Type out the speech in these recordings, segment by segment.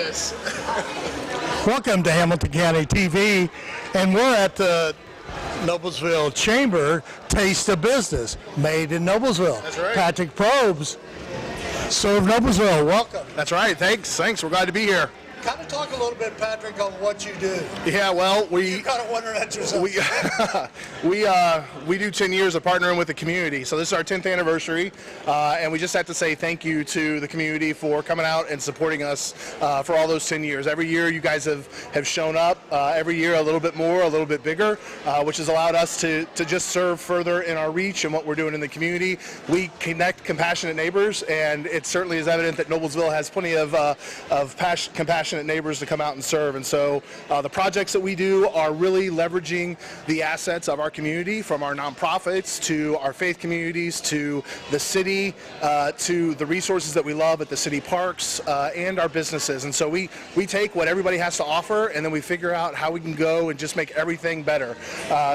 this. Welcome to Hamilton County TV, and we're at the Noblesville Chamber Taste of Business, made in Noblesville. That's right. Patrick Probes, Serve Noblesville, welcome. That's right. Thanks. We're glad to be here. Kind of talk a little bit, Patrick, on what you do. Yeah, well, You're kind of wondering at yourself. we do 10 years of partnering with the community. So this is our 10th anniversary, and we just have to say thank you to the community for coming out and supporting us for all those 10 years. Every year you guys have shown up, every year a little bit more, a little bit bigger, which has allowed us to just serve further in our reach and what we're doing in the community. We connect compassionate neighbors, and it certainly is evident that Noblesville has plenty of compassionate neighbors to come out and serve. And so the projects that we do are really leveraging the assets of our community, from our nonprofits to our faith communities to the city to the resources that we love at the city parks and our businesses. And so we take what everybody has to offer, and then we figure out how we can go and just make everything better.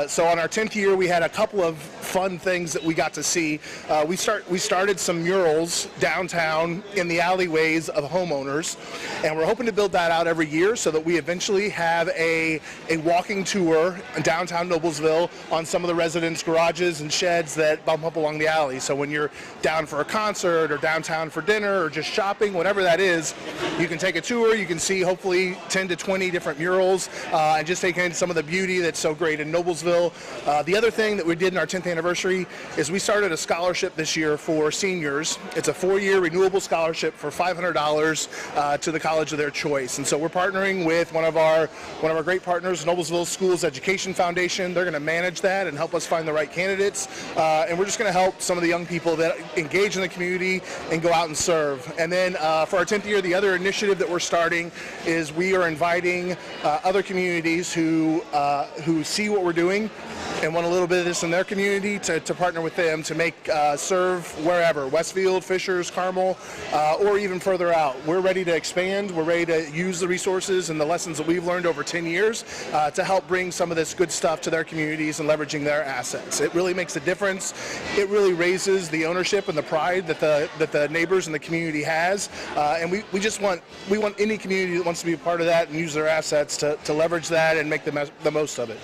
So on our 10th year, we had a couple of fun things that we got to see. We started some murals downtown in the alleyways of homeowners, and we're hoping to build that out every year so that we eventually have a walking tour in downtown Noblesville on some of the residents' garages and sheds that bump up along the alley. So when you're down for a concert or downtown for dinner or just shopping, whatever that is, you can take a tour. You can see hopefully 10 to 20 different murals and just take in some of the beauty that's so great in Noblesville. The other thing that we did in our 10th anniversary is we started a scholarship this year for seniors. It's a 4-year renewable scholarship for $500 to the college of their choice. And so we're partnering with one of our great partners, Noblesville Schools Education Foundation. They're going to manage that and help us find the right candidates. And we're just going to help some of the young people that engage in the community and go out and serve. And then for our 10th year, the other initiative that we're starting is we are inviting other communities who see what we're doing and want a little bit of this in their community to partner with them to make serve wherever, Westfield, Fishers, Carmel, or even further out. We're ready to expand. We're ready to use the resources and the lessons that we've learned over 10 years to help bring some of this good stuff to their communities and leveraging their assets. It really makes a difference. It really raises the ownership and the pride that the neighbors and the community has. And we want any community that wants to be a part of that and use their assets to leverage that and make the most of it.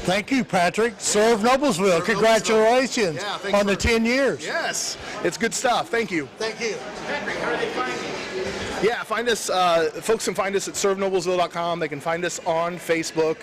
Thank you, Patrick. Serve Noblesville. Congratulations on the 10 years. Yes, it's good stuff. Thank you. Thank you. Patrick, how do they find you? Yeah, find us. Folks can find us at servenoblesville.com. They can find us on Facebook.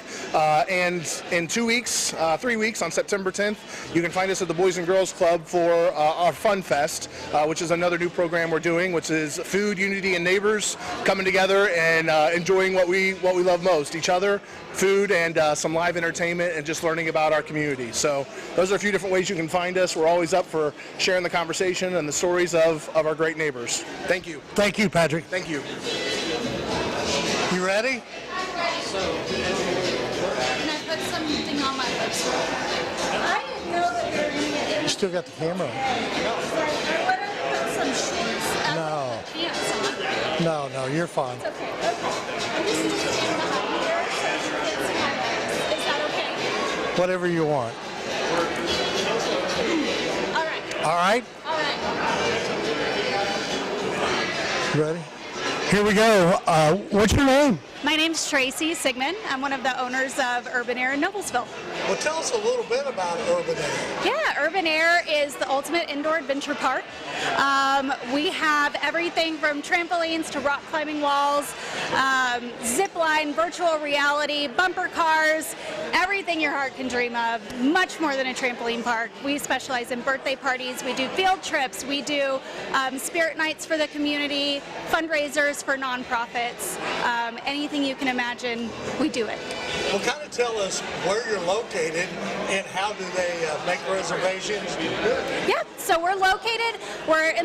And in 2 weeks, 3 weeks, on September 10th, you can find us at the Boys and Girls Club for our Fun Fest, which is another new program we're doing, which is food, unity, and neighbors coming together and enjoying what we love most, each other, food, and some live entertainment, and just learning about our community. So those are a few different ways you can find us. We're always up for sharing the conversation and the stories of our great neighbors. Thank you. Thank you, Patrick. Thank you. You ready? Can I put something on my website? I didn't know that they were going to get You still got the camera on. What if I put some shorts No. pants on? No, you're fine. It's okay. I just need to get behind here so you can get some highlights. Is that okay? Whatever you want. All right. All right? All right. Ready? Here we go. What's your name? My name's Tracy Sigmund. I'm one of the owners of Urban Air in Noblesville. Well, tell us a little bit about Urban Air. Yeah, Urban Air is the ultimate indoor adventure park. We have everything from trampolines to rock climbing walls, zip line, virtual reality, bumper cars, everything your heart can dream of. Much more than a trampoline park. We specialize in birthday parties. We do field trips. We do spirit nights for the community, fundraisers for nonprofits. Anything you can imagine, we do it. Well, kind of tell us where you're located and how do they make reservations? Yeah, so we're in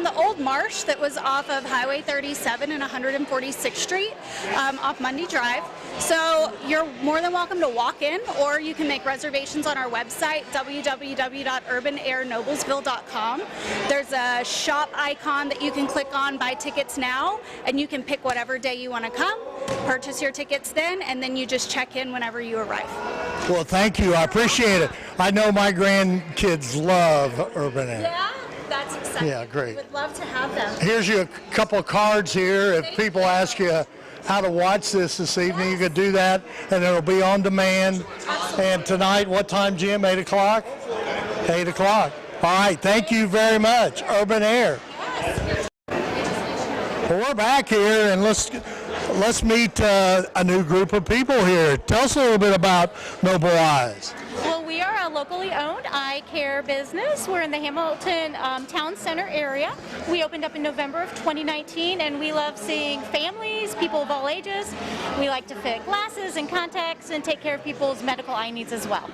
the old marsh that was off of Highway 37 and 146th Street off Mundy Drive. So you're more than welcome to walk in, or you can make reservations on our website, www.urbanairnoblesville.com. There's a shop icon that you can click on, buy tickets now, and you can pick whatever day you want to come, purchase your tickets then, and then you just check in whenever you arrive. Well, thank you. I appreciate it. I know my grandkids love Urban Air. Yeah, that's exciting. Yeah, great. Would love to have them. Here's you a couple of cards here. If people ask you how to watch this evening, you could do that, and it'll be on demand. And tonight, what time, Jim? 8 o'clock? 8 o'clock. All right, thank you very much. Urban Air. Well, we're back here, and let's meet a new group of people here. Tell us a little bit about Noble Eyes. Well, we are a locally owned eye care business. We're in the Hamilton Town Center area. We opened up in November of 2019, and we love seeing families, people of all ages. We like to fit glasses and contacts and take care of people's medical eye needs as well.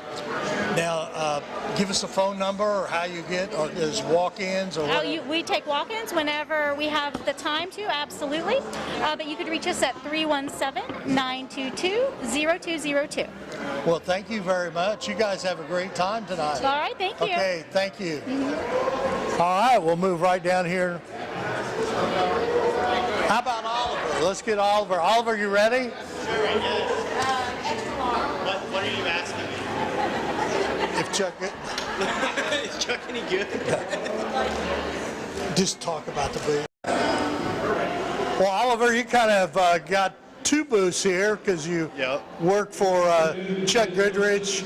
Now, give us a phone number or how you get, or is walk-ins or whatever. We take walk-ins whenever we have the time to, absolutely. But you could reach us at 317-922-0202. Well, thank you very much. You guys have a great time tonight. All right, thank you. Okay, thank you. All right, we'll move right down here. How about Oliver? Let's get Oliver. Oliver, you ready? Sure, yeah. What are you asking me? If Chuck, Is Chuck any good? just talk about the booth. Well, Oliver, you kind of got two booths here because you Yep. work for Chuck Goodrich,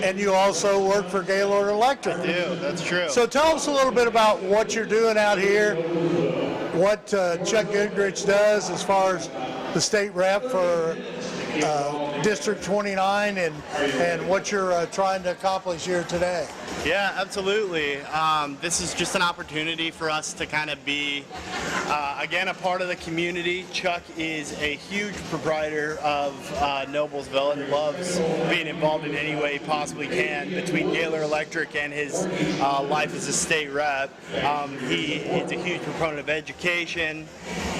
and you also work for Gaylord Electric. Yeah, that's true. So tell us a little bit about what you're doing out here, what Chuck Goodrich does as far as the state rep for District 29, and what you're trying to accomplish here today. Yeah, absolutely. This is just an opportunity for us to kind of be, again, a part of the community. Chuck is a huge proprietor of Noblesville and loves being involved in any way he possibly can between Gaylord Electric and his life as a state rep. He is a huge proponent of education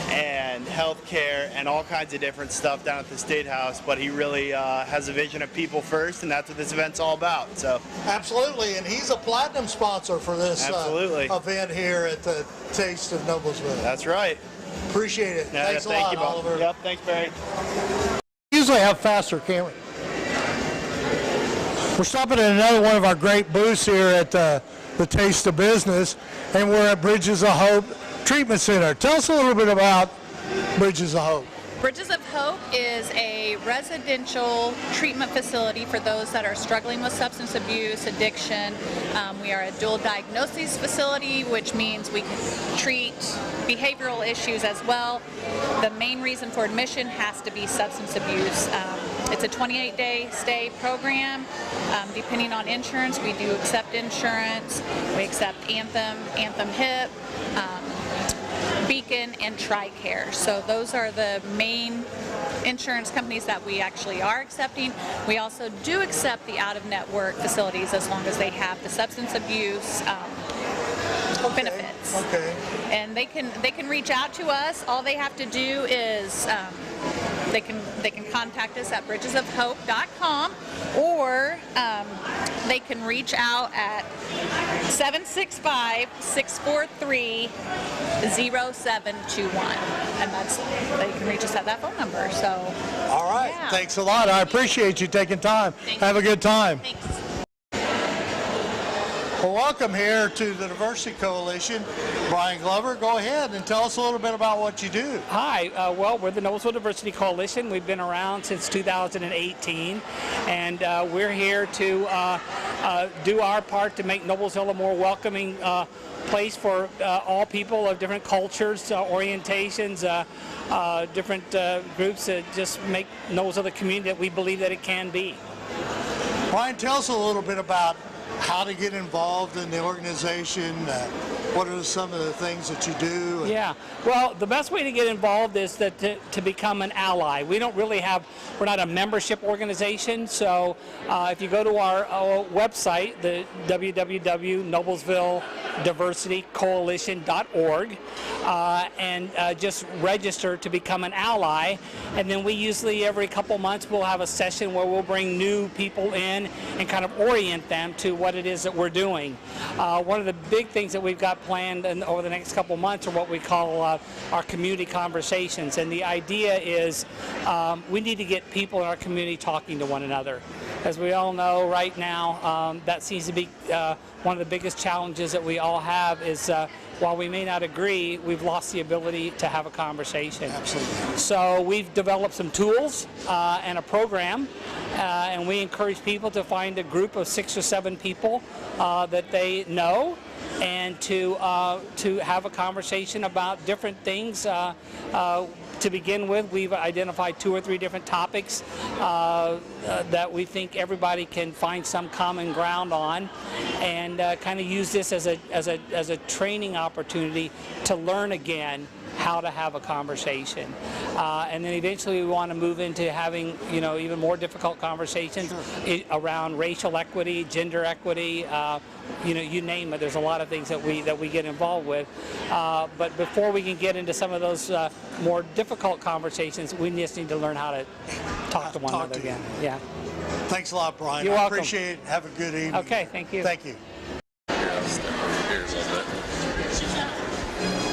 and healthcare and all kinds of different stuff down at the State House, but he really has a vision of people first, and that's what this event's all about. So Absolutely, and he's a platinum sponsor for this Absolutely. Event here at the Taste of Noblesville. that's right. Appreciate it. Yeah, Thanks thank a you, lot, Bob. Oliver. Yep, thanks, Barry. Usually have faster camera. We're stopping at another one of our great booths here at the Taste of Business, and we're at Bridges of Hope Treatment Center. Tell us a little bit about Bridges of Hope. Bridges of Hope is a residential treatment facility for those that are struggling with substance abuse, addiction. We are a dual diagnosis facility, which means we can treat behavioral issues as well. The main reason for admission has to be substance abuse. It's a 28-day stay program. Depending on insurance, we do accept insurance. We accept Anthem, Anthem Hip, Beacon, and TRICARE. So those are the main insurance companies that we actually are accepting. We also do accept the out-of-network facilities as long as they have the substance abuse benefits. Okay. And they can reach out to us. All they have to do is they can contact us at bridgesofhope.com, or they can reach out at 765-643-0721, and they can reach us at that phone number. So All right. Yeah. Thanks a lot. I appreciate you taking time. Thank Have a good time. thanks. Well, welcome here to the Diversity Coalition. Brian Glover, go ahead and tell us a little bit about what you do. Hi, well, we're the Noblesville Diversity Coalition. We've been around since 2018, and we're here to do our part to make Noblesville a more welcoming place for all people of different cultures, orientations, different groups that just make Noblesville the community that we believe that it can be. Brian, tell us a little bit about how to get involved in the organization. What are some of the things that you do? Yeah, well, the best way to get involved is to become an ally. We don't really have, we're not a membership organization, so if you go to our website, the www.noblesvillediversitycoalition.org, and just register to become an ally, and then we usually every couple months we'll have a session where we'll bring new people in and kind of orient them to what it is that we're doing. One of the big things that we've got planned over the next couple months are what we call our community conversations, and the idea is we need to get people in our community talking to one another. As we all know right now, that seems to be one of the biggest challenges that we all have is while we may not agree, we've lost the ability to have a conversation. Absolutely. So we've developed some tools and a program, and we encourage people to find a group of 6 or 7 people that they know, and to have a conversation about different things. To begin with, we've identified 2 or 3 different topics that we think everybody can find some common ground on, and kind of use this as a training opportunity to learn again how to have a conversation. And then eventually we want to move into having, even more difficult conversations around racial equity, gender equity, you name it. There's a lot of things that we get involved with. But before we can get into some of those more difficult conversations, we just need to learn how to talk to one another again. Yeah. Thanks a lot, Brian. You're I welcome. appreciate it. Have a good evening. Okay, thank you. Thank you.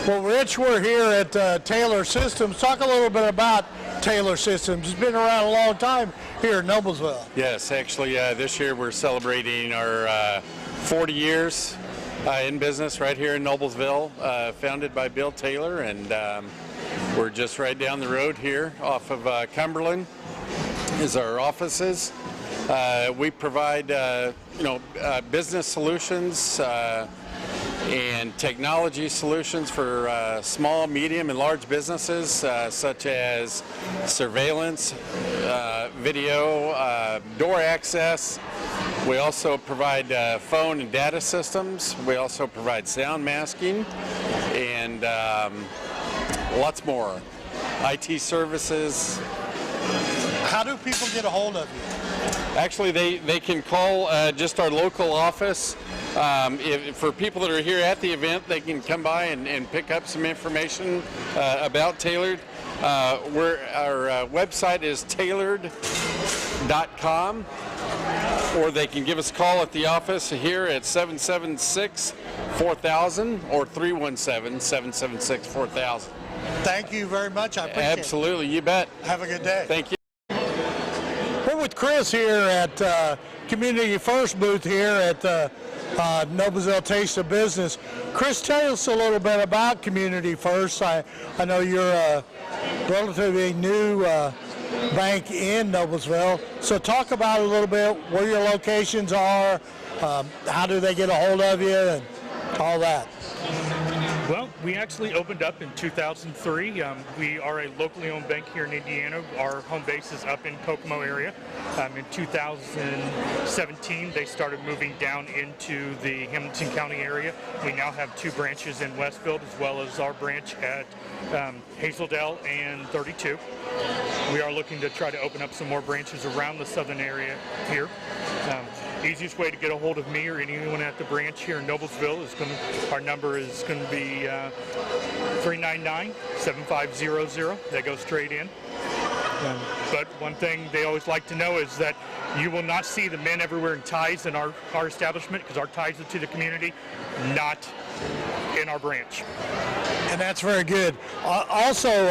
Well, Rich, we're here at Taylor Systems. Talk a little bit about Taylor Systems. It's been around a long time here in Noblesville. Yes, actually, this year we're celebrating our 40 years in business right here in Noblesville, founded by Bill Taylor, and we're just right down the road here off of Cumberland is our offices. We provide, business solutions and technology solutions for small, medium, and large businesses, such as surveillance, video, door access. We also provide phone and data systems. We also provide sound masking and lots more. IT services. How do people get a hold of you? Actually, they can call just our local office. For people that are here at the event, they can come by and pick up some information about Tailored. Our website is tailored.com, or they can give us a call at the office here at 776-4000 or 317-776-4000. Thank you very much. I appreciate it. Absolutely, you bet. Have a good day. Thank you. We're with Chris here at Community First booth here at Noblesville Taste of Business. Chris, tell us a little bit about Community First. I know you're a relatively new bank in Noblesville, so talk about a little bit where your locations are, how do they get a hold of you, and all that. Well, we actually opened up in 2003. We are a locally owned bank here in Indiana. Our home base is up in Kokomo area. In 2017, they started moving down into the Hamilton County area. We now have 2 branches in Westfield, as well as our branch at Hazeldale and 32. We are looking to try to open up some more branches around the southern area here. Easiest way to get a hold of me or anyone at the branch here in Noblesville is our number is going to be 399-7500. That goes straight in. But one thing they always like to know is that you will not see the men everywhere in ties in our establishment, because our ties are to the community, not in our branch. And that's very good. Also,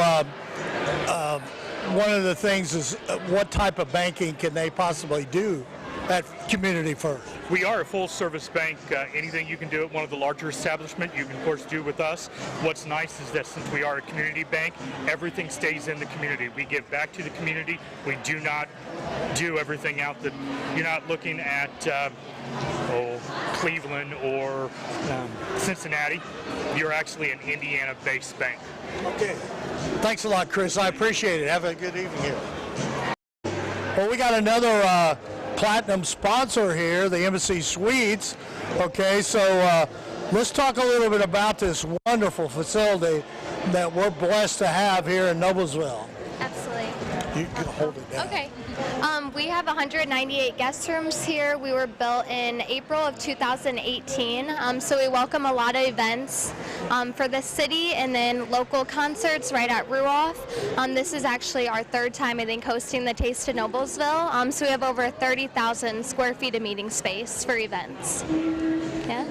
one of the things is what type of banking can they possibly do at Community First? We are a full-service bank. Anything you can do at one of the larger establishments, you can of course do with us. What's nice is that since we are a community bank, everything stays in the community. We give back to the community. We do not do everything out that you're not looking at Cleveland or Cincinnati. You're actually an Indiana-based bank. Okay. Thanks a lot, Chris. I appreciate it. Have a good evening here. Well, we got another platinum sponsor here, the Embassy Suites. Okay, so let's talk a little bit about this wonderful facility that we're blessed to have here in Noblesville. Absolutely. You can hold it down. Okay. We have 198 guest rooms here. We were built in April of 2018, so we welcome a lot of events for the city and then local concerts right at Ruoff. This is actually our 3rd time, I think, hosting the Taste of Noblesville. So we have over 30,000 square feet of meeting space for events. Yeah.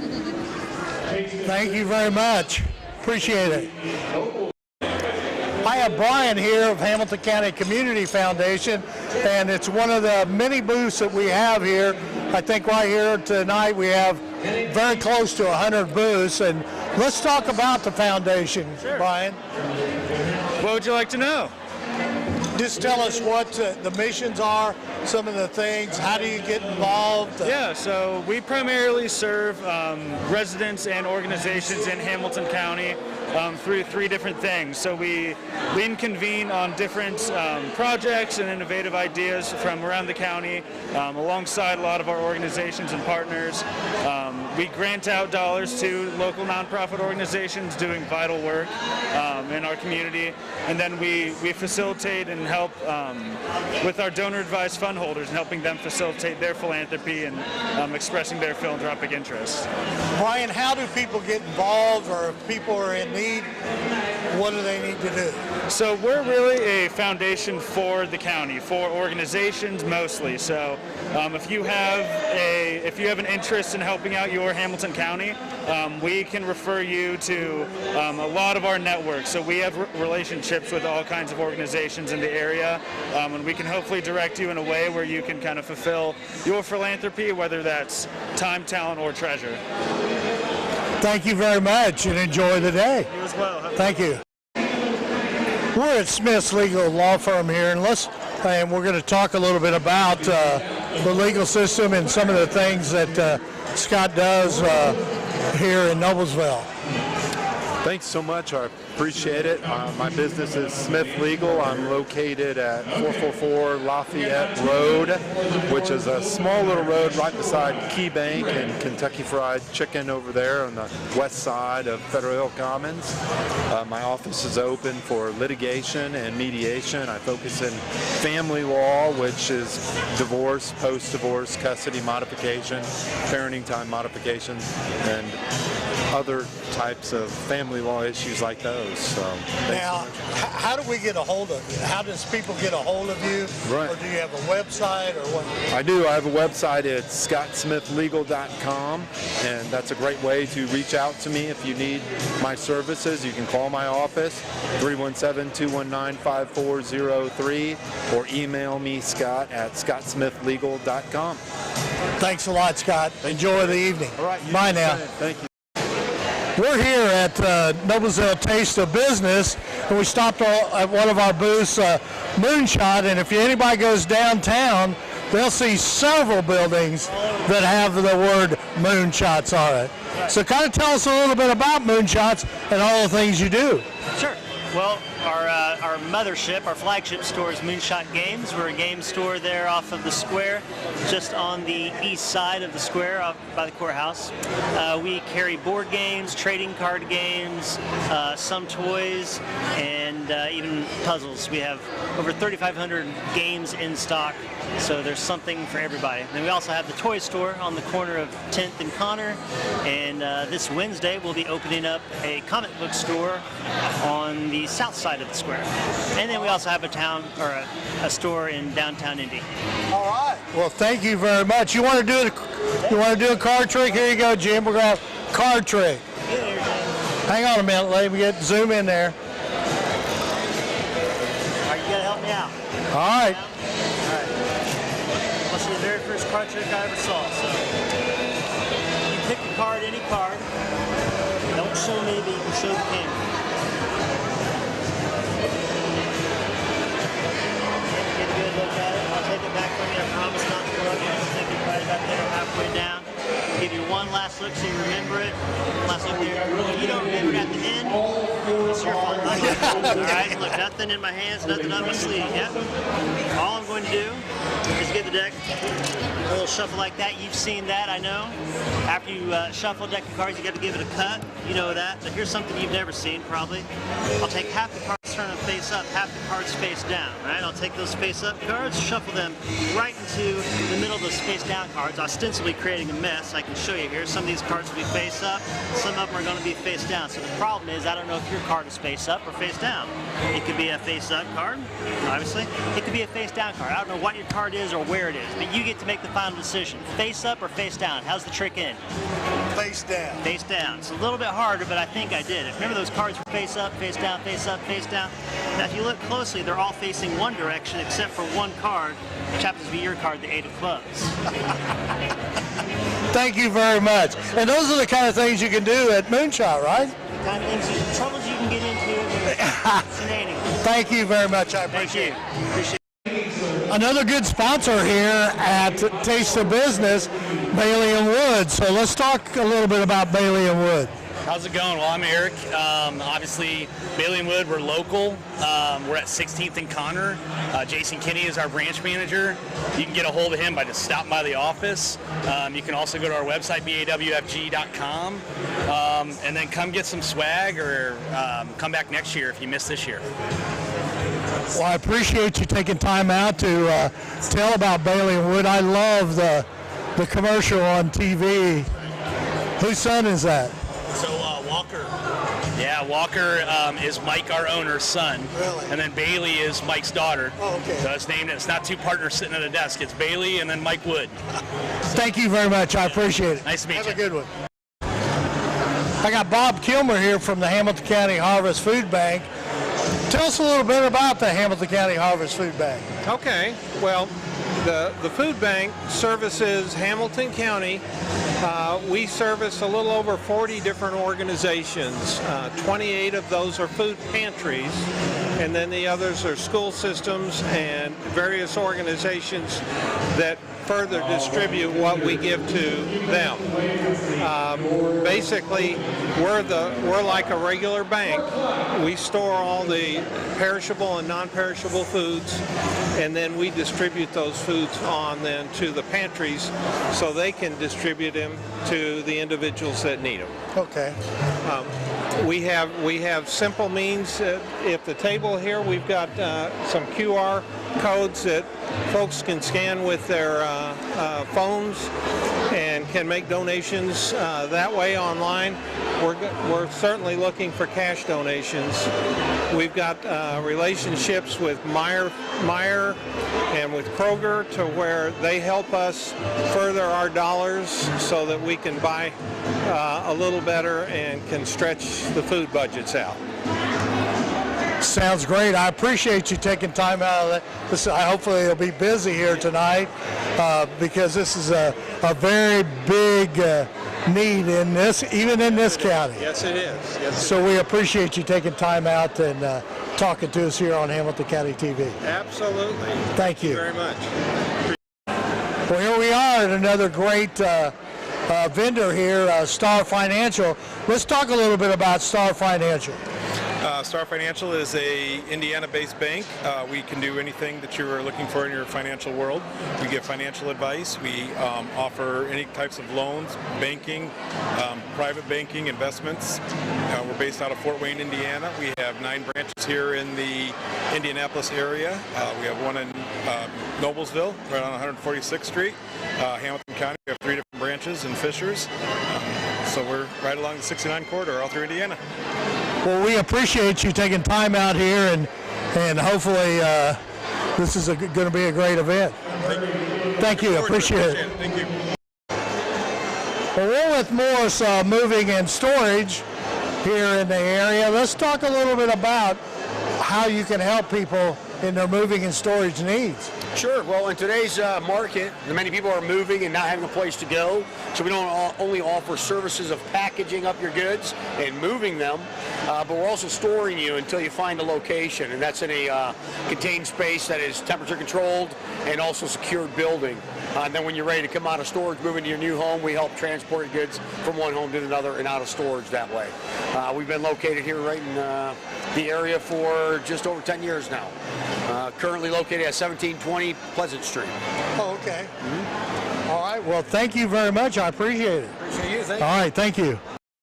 Thank you very much. Appreciate it. I have Brian here of Hamilton County Community Foundation, and it's one of the many booths that we have here I think right here tonight we have very close to 100 booths, and let's talk about the foundation, Brian. What would you like to know? Just tell us what the missions are, some of the things, how do you get involved? Yeah, so we primarily serve residents and organizations in Hamilton County through 3 different things. So we convene on different projects and innovative ideas from around the county alongside a lot of our organizations and partners. We grant out dollars to local nonprofit organizations doing vital work in our community, and then we facilitate and help with our donor advised fund holders and helping them facilitate their philanthropy and expressing their philanthropic interests. Brian, how do people get involved, or if people are in need, what do they need to do? So we're really a foundation for the county, for organizations mostly. So if you have an interest in helping out your Hamilton County, we can refer you to a lot of our networks. So we have relationships with all kinds of organizations in the area, and we can hopefully direct you in a way where you can kind of fulfill your philanthropy, whether that's time, talent, or treasure. Thank you very much, and enjoy the day. You as well. Thank you. We're at Smith's Legal Law Firm here, and we're going to talk a little bit about the legal system and some of the things that Scott does here in Noblesville. Thanks so much. I appreciate it. My business is Smith Legal. I'm located at 444 Lafayette Road, which is a small little road right beside Key Bank and Kentucky Fried Chicken over there on the west side of Federal Hill Commons. My office is open for litigation and mediation. I focus in family law, which is divorce, post-divorce, custody modification, parenting time modification, and other types of family law issues like those. So, now, how do we get a hold of you? How does people get a hold of you? Right. Or do you have a website or what? I do. I have a website. It's scottsmithlegal.com, and that's a great way to reach out to me if you need my services. You can call my office, 317-219-5403, or email me, Scott, at scottsmithlegal.com. Thanks a lot, Scott. Enjoy the evening. All right. Bye now. Thank you. We're here at Noblesville Taste of Business, and we stopped at one of our booths, Moonshot, and if anybody goes downtown, they'll see several buildings that have the word Moonshots on it. So kind of tell us a little bit about Moonshots and all the things you do. Sure. Well, our mothership, our flagship store is Moonshot Games. We're a game store there off of the square, just on the east side of the square, up by the courthouse. We carry board games, trading card games, some toys, and even puzzles. We have over 3,500 games in stock, so there's something for everybody. Then we also have the toy store on the corner of 10th and Connor, and this Wednesday we'll be opening up a comic book store on the south side of the square. And then we also have a store in downtown Indy. All right. Well, thank you very much. You want to do a card trick? Here you go, Jim. We're going to have a card trick. Hang on a minute, let me zoom in there. All right, you got to help me out. All right. All right. This is the very first card trick I ever saw. So you pick a card, any card. Don't show me, but you can show the camera. Get a good look at it. I'll take it back from you. I promise not to rub you. Just take it right about there, halfway down. Give you one last look so you remember it. Last look there. If you don't remember it at the end, it's your fault. All right, look, nothing in my hands, nothing on my sleeve. Yep. All I'm going to do is get the deck. A little shuffle like that. You've seen that, I know. After you shuffle a deck of cards, you got to give it a cut. You know that. But here's something you've never seen, probably. I'll take half the cards, turn them face up, half the cards face down. Right? I'll take those face up cards, shuffle them right into the middle of those face down cards, ostensibly creating a mess. I can show you here. Some of these cards will be face up, some of them are going to be face down. So the problem is I don't know if your card is face up or face down. It could be a face up card, obviously. It could be a face down card. I don't know what your card is or where it is, but you get to make the final decision. Face up or face down? How's the trick end? Face down. Face down. It's a little bit harder, but I think I did it. Remember those cards were face up, face down, face up, face down? Now, if you look closely, they're all facing one direction except for one card, which happens to be your card, the 8 of clubs. Thank you very much. And those are the kind of things you can do at Moonshot, right? The kind of things, troubles you can get into with shenanigans. Thank you very much. I appreciate it. Another good sponsor here at Taste of Business, Bailey and Wood. So let's talk a little bit about Bailey and Wood. How's it going? Well, I'm Eric. Obviously, Bailey and Wood, we're local. We're at 16th and Connor. Jason Kinney is our branch manager. You can get a hold of him by just stopping by the office. You can also go to our website, bawfg.com, and then come get some swag or come back next year if you missed this year. Well, I appreciate you taking time out to tell about Bailey and Wood. I love the commercial on TV. Whose son is that? So Walker. Yeah, Walker is Mike, our owner's son. Really? And then Bailey is Mike's daughter. Oh, okay. So it's not two partners sitting at a desk. It's Bailey and then Mike Wood. Thank you very much. I appreciate it. Nice to meet you. Have a good one. I got Bob Kilmer here from the Hamilton County Harvest Food Bank. Tell us a little bit about the Hamilton County Harvest Food Bank. Okay, well, the food bank services Hamilton County. We service a little over 40 different organizations. 28 of those are food pantries, and then the others are school systems and various organizations that further distribute what we give to them. Basically, we're like a regular bank. We store all the perishable and non-perishable foods, and then we distribute those foods on then to the pantries so they can distribute them to the individuals that need them. Okay. We have simple means. At the table here, we've got some QR codes that folks can scan with their phones and can make donations that way online. We're certainly looking for cash donations. We've got relationships with Meyer and with Kroger to where they help us further our dollars so that we can buy a little better and can stretch the food budgets out. Sounds great. I appreciate you taking time out of this. Hopefully it'll be busy here tonight because this is a very big need in this, even in this county. Yes, it is. Yes, so we appreciate you taking time out and talking to us here on Hamilton County TV. Absolutely. Thank you. Very much. Well, here we are at another great vendor here, Star Financial. Let's talk a little bit about Star Financial. Star Financial is a Indiana-based bank. We can do anything that you are looking for in your financial world. We give financial advice. We offer any types of loans, banking, private banking, investments. We're based out of Fort Wayne, Indiana. We have 9 branches here in the Indianapolis area. We have one in Noblesville, right on 146th Street. Hamilton County, we have 3 different branches in Fishers. So we're right along the 69 corridor all through Indiana. Well, we appreciate you taking time out here, and hopefully this is going to be a great event. Thank you. Appreciate it. Thank you. Well, we're with Morris Moving and Storage here in the area. Let's talk a little bit about how you can help people in their moving and storage needs. Sure. Well, in today's market, many people are moving and not having a place to go. So we don't only offer services of packaging up your goods and moving them, but we're also storing you until you find a location. And that's in a contained space that is temperature controlled and also secured building. And then when you're ready to come out of storage, move into your new home, we help transport your goods from one home to another and out of storage that way. We've been located here right in the area for just over 10 years now. Currently located at 1720 Pleasant Street. Oh, okay. Mm-hmm. All right. Well, thank you very much. I appreciate it. Appreciate you. Thank you. All right. Thank you.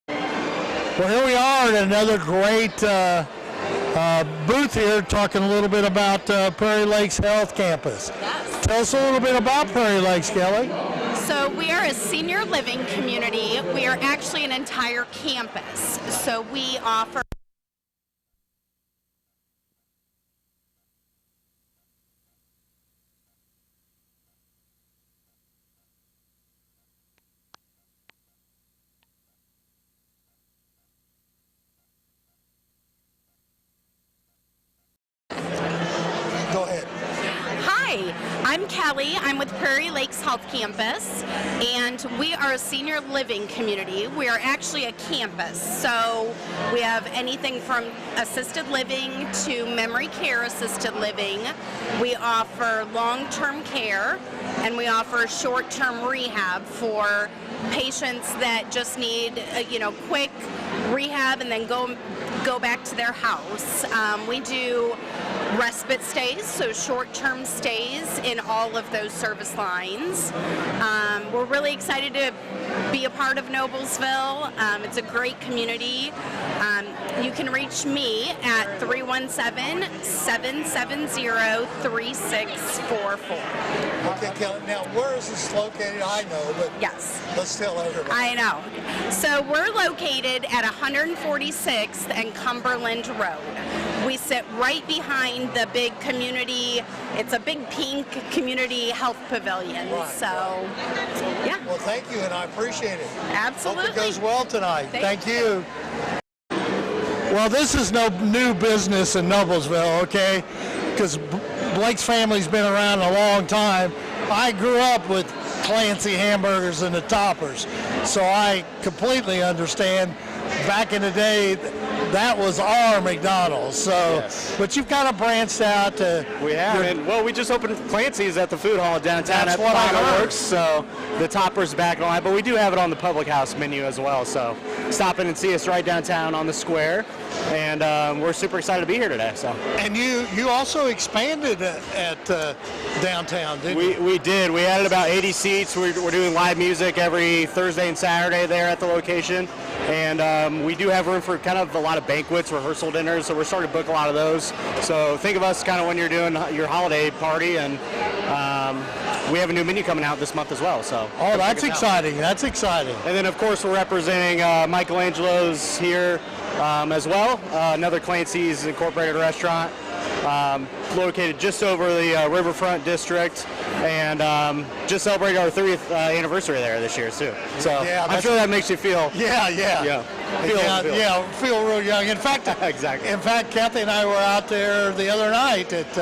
Well, here we are at another great booth here, talking a little bit about Prairie Lakes Health Campus. Yes. Tell us a little bit about Prairie Lakes, Kelly. So we are a senior living community. We are actually an entire campus. So we offer I'm Kelly. I'm with Prairie Lakes Health Campus, and we are a senior living community. We are actually a campus, so we have anything from assisted living to memory care assisted living. We offer long-term care, and we offer short-term rehab for patients that just need, quick rehab and then go back to their house. We do respite stays, so short-term stays in all of those service lines. We're really excited to be a part of Noblesville. It's a great community. You can reach me at 317-770-3644. Okay, Kelly, now where is this located? I know, but yes, let's tell everybody. I know. So we're located at 146th and Cumberland Road. We sit right behind the big community, it's a big pink community health pavilion. Right, so, yeah. Well, thank you, and I appreciate it. Absolutely. Hope it goes well tonight. Thank you. Well, this is no new business in Noblesville, okay? Because Blake's family's been around a long time. I grew up with Clancy hamburgers and the toppers, so I completely understand. Back in the day, that was our McDonald's. So, yes. But you've kind of branched out to. We have, and well, we just opened Clancy's at the food hall downtown at Fireworks, so the topper's back on, but we do have it on the public house menu as well. So, stop in and see us right downtown on the square, and we're super excited to be here today. So. And you also expanded at downtown, didn't you? We did. We added about 80 seats. We're doing live music every Thursday and Saturday there at the location, and we do have room for kind of a lot of banquets, rehearsal dinners, so we're starting to book a lot of those. So think of us kind of when you're doing your holiday party, and we have a new menu coming out this month as well. So. Oh, that's exciting. That's exciting. And then, of course, we're representing Michelangelo's here as well, another Clancy's Incorporated restaurant. Located just over the Riverfront District, and just celebrated our 30th anniversary there this year too. So yeah, I'm sure that makes you feel. Feel real young. In fact, exactly. In fact, Kathy and I were out there the other night at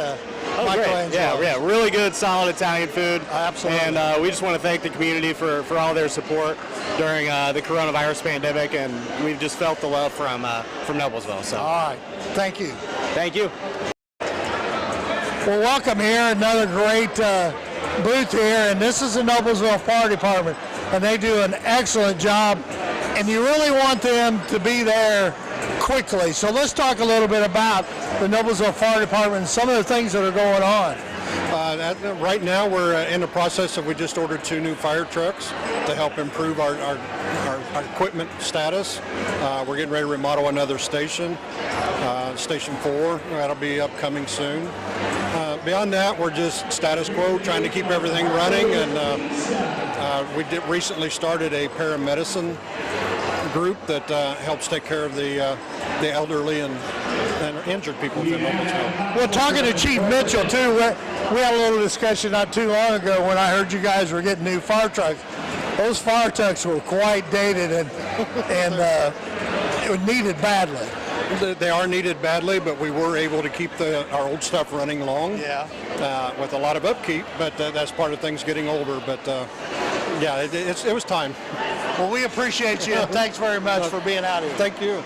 Michelangelo's. Yeah, really good, solid Italian food. Absolutely. And we just want to thank the community for all their support during the coronavirus pandemic, and we've just felt the love from Noblesville. So. All right, thank you. Thank you. Well, welcome here, another great booth here, and this is the Noblesville Fire Department, and they do an excellent job, and you really want them to be there quickly. So let's talk a little bit about the Noblesville Fire Department and some of the things that are going on. Right now we're in the process of, we just ordered 2 new fire trucks to help improve our equipment status. We're getting ready to remodel another station, Station 4. That'll be upcoming soon. Beyond that, we're just status quo, trying to keep everything running, and we recently started a paramedicine group that helps take care of the elderly and injured people in Noblesville. Well, talking to Chief Mitchell too, we had a little discussion not too long ago when I heard you guys were getting new fire trucks. Those fire trucks were quite dated and it was needed badly. They are needed badly, but we were able to keep our old stuff running long. Yeah. With a lot of upkeep, but that's part of things getting older. But yeah, it was time. Well, we appreciate you. Thanks very much for being out here. Thank you.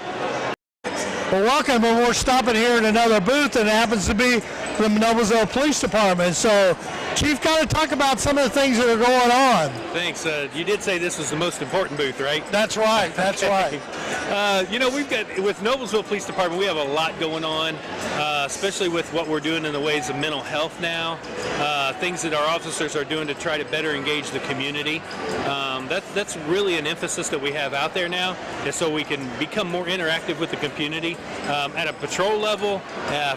Well, welcome, and we're stopping here in another booth, and it happens to be the Noblesville Police Department. So, Chief, kind of talk about some of the things that are going on. Thanks. You did say this was the most important booth, right? That's right. That's right. We've got, with Noblesville Police Department, we have a lot going on, especially with what we're doing in the ways of mental health now, things that our officers are doing to try to better engage the community. That's really an emphasis that we have out there now, and so we can become more interactive with the community at a patrol level,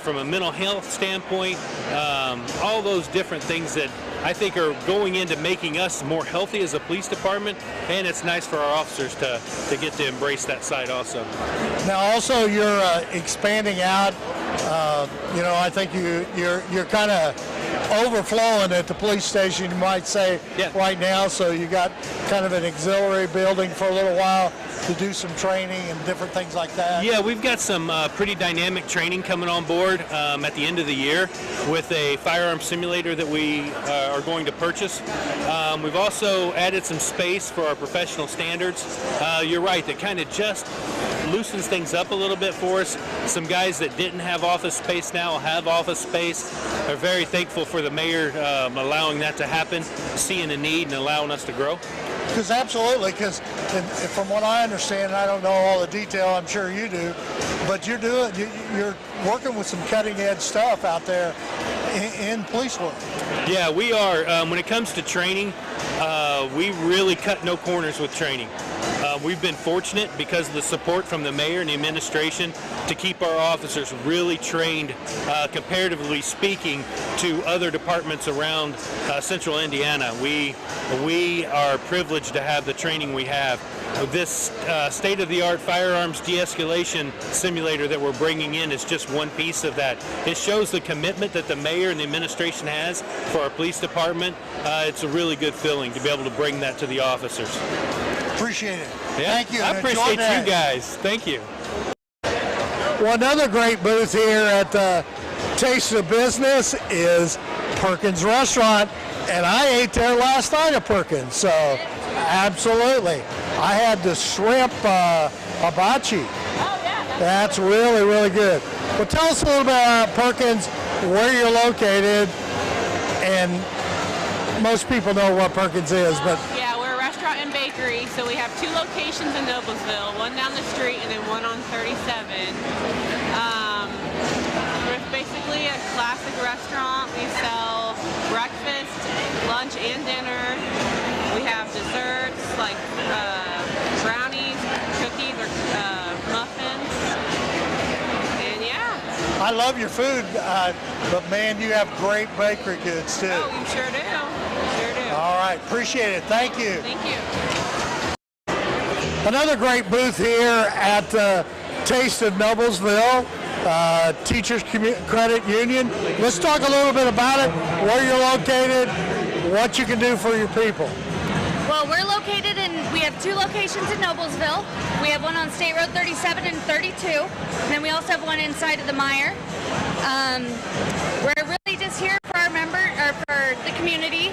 from a mental health standpoint, all those different things that I think are going into making us more healthy as a police department, and it's nice for our officers to get to embrace that side also. Now, also you're expanding out. I think you're kind of overflowing at the police station, you might say, right now. So you got kind of an auxiliary building for a little while to do some training and different things like that. Yeah, we've got some pretty dynamic training coming on board at the end of the year with a firearm simulator that we are going to purchase. We've also added some space for our professional standards. You're right, that kind of just loosens things up a little bit for us. Some guys that didn't have office space now have office space. Are very thankful for the mayor allowing that to happen, seeing a need and allowing us to grow. Because absolutely, because from what I understand, I don't know all the detail, I'm sure you do, but you're working with some cutting edge stuff out there in police work. Yeah, we are. When it comes to training, we really cut no corners with training. We've been fortunate because of the support from the mayor and the administration to keep our officers really trained, comparatively speaking, to other departments around central Indiana. We are privileged to have the training we have. This state-of-the-art firearms de-escalation simulator that we're bringing in is just one piece of that. It shows the commitment that the mayor and the administration has for our police department. It's a really good feeling to be able to bring that to the officers. Appreciate it. Yeah, Thank you. I appreciate you guys. Thank you. Well, another great booth here at Taste of Business is Perkins Restaurant, and I ate there last night at Perkins, so absolutely. I had the shrimp hibachi. Oh, yeah. That's really, really good. Well, tell us a little bit about Perkins, where you're located, and most people know what Perkins is, but Yeah, we're a restaurant and bakery, so we have 2 locations in Noblesville, one down the street and then one on 37. We're basically a classic restaurant. We sell breakfast, lunch, and dinner. We have desserts like brownies, cookies, or muffins. And yeah. I love your food, but man, you have great bakery goods too. Oh, you sure do. Sure do. All right, appreciate it. Thank you. Thank you. Another great booth here at Taste of Noblesville, Teachers Credit Union. Let's talk a little bit about it, where you're located, what you can do for your people. Well, we're located we have 2 locations in Noblesville. We have one on State Road 37 and 32, and then we also have one inside of the Meijer. We're really just here for our or for the community.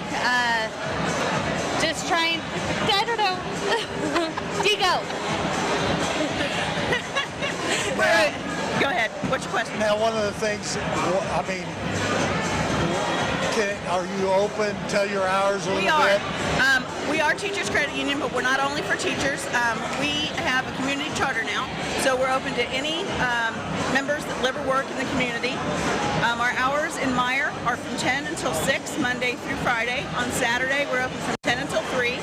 Just trying, I don't know, Digo. Go ahead. What's your question? Now, one of the things, I mean, are you open? Tell your hours a little bit. We are Teachers Credit Union, but we're not only for teachers. We have a community charter now, so we're open to any members that live or work in the community. Our hours in Meijer are from 10 until 6, Monday through Friday. On Saturday, we're open from 10 until 3.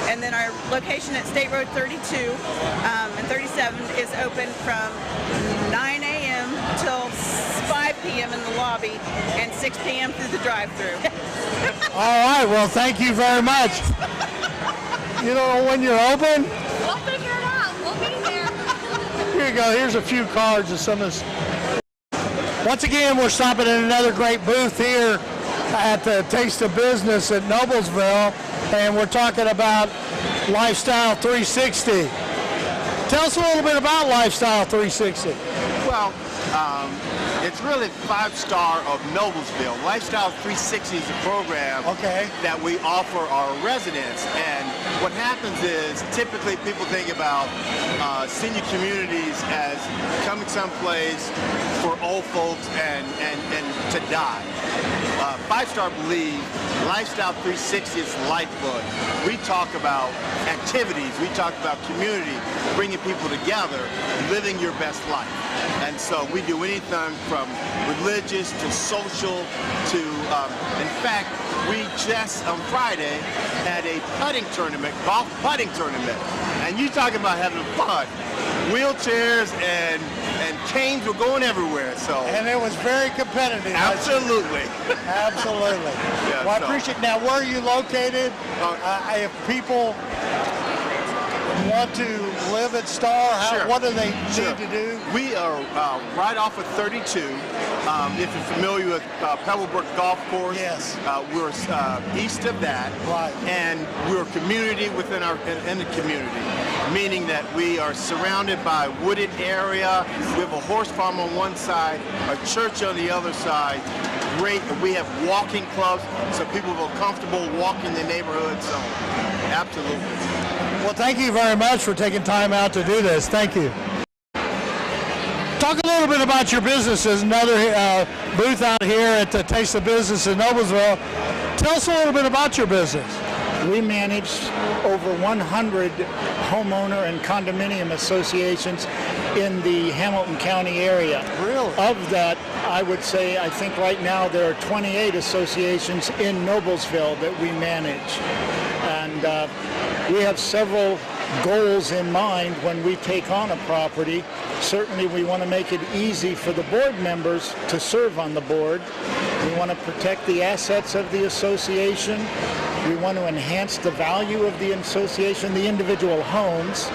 And then our location at State Road 32 and 37 is open from 9 a.m. till 5 p.m. in the lobby and 6 p.m. through the drive-thru. All right, well, thank you very much. You don't know when you're open? We'll figure it out. We'll be there. Here you go. Here's a few cards of some of this. Once again, we're stopping at another great booth here at the Taste of Business at Noblesville, and we're talking about Lifestyle 360. Tell us a little bit about Lifestyle 360. Well, it's really 5-star of Noblesville. Lifestyle 360 is a program that we offer our residents, and what happens is typically people think about senior communities as coming someplace for old folks and to die. 5-star believes Lifestyle 360 is lifeblood. We talk about activities, we talk about community, bringing people together, living your best life. And so we do anything from religious to social to, in fact, we just on Friday had a putting tournament, golf putting tournament. And you talking about having fun. Wheelchairs and canes were going everywhere. So And it was very competitive. Absolutely. Absolutely. Yeah, well, I appreciate. Now, where are you located? If people want to live at Star, what do they need to do? We are right off of 32. If you're familiar with Pebblebrook Golf Course, yes. We're east of that, right. And we're a community within in the community, meaning that we are surrounded by wooded area. We have a horse farm on one side, a church on the other side. Great. We have walking clubs, so people feel comfortable walking the neighborhood. So, absolutely. Well, thank you very much for taking time out to do this. Thank you. Talk a little bit about your business. There's another booth out here at the Taste of Business in Noblesville. Tell us a little bit about your business. We manage over 100 homeowner and condominium associations in the Hamilton County area. Really? Of that, I would say, I think right now there are 28 associations in Noblesville that we manage. And we have several goals in mind when we take on a property. Certainly we want to make it easy for the board members to serve on the board. We want to protect the assets of the association. We want to enhance the value of the association, the individual homes.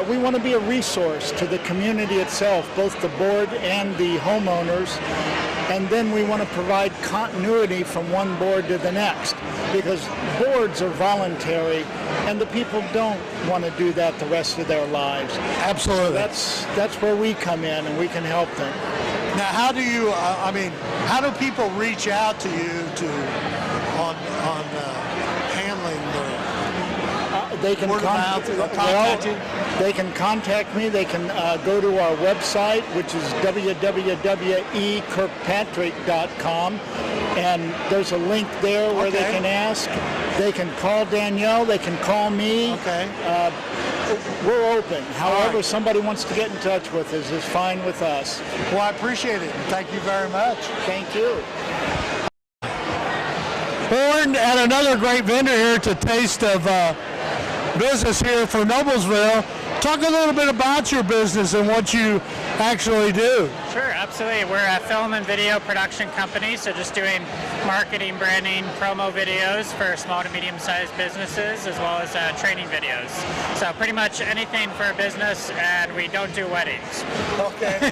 We want to be a resource to the community itself, both the board and the homeowners. And then we want to provide continuity from one board to the next, because boards are voluntary and the people don't want to do that the rest of their lives. Absolutely. So that's where we come in and we can help them. Now, how do you, how do people reach out to you on handling they can contact you? They can contact me. They can go to our website, which is www.ekirkpatrick.com, and there's a link there where they can ask. They can call Danielle. They can call me. Okay. We're open. However somebody wants to get in touch with us is fine with us. Well, I appreciate it. Thank you very much. Thank you. We're at another great vendor here to Taste of Business here for Noblesville. Talk a little bit about your business and what you actually do. Sure, absolutely. We're a film and video production company, so just doing marketing, branding, promo videos for small to medium-sized businesses, as well as training videos. So pretty much anything for a business, and we don't do weddings. Okay.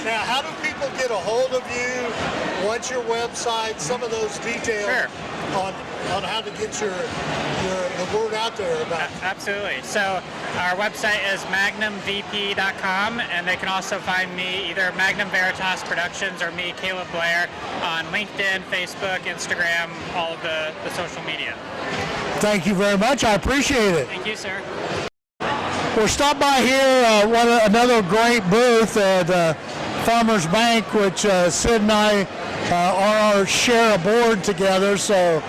now, how do people get a hold of you? What's your website? Some of those details. Sure. On how to get the word out there about it. Absolutely. So our website is magnumvp.com, and they can also find me either Magnum Veritas Productions or me, Caleb Blair, on LinkedIn, Facebook, Instagram, all of the social media. Thank you very much. I appreciate it. Thank you, sir. We're stopped by here, another great booth at Farmers Bank, which Sid and I are our share a board together, so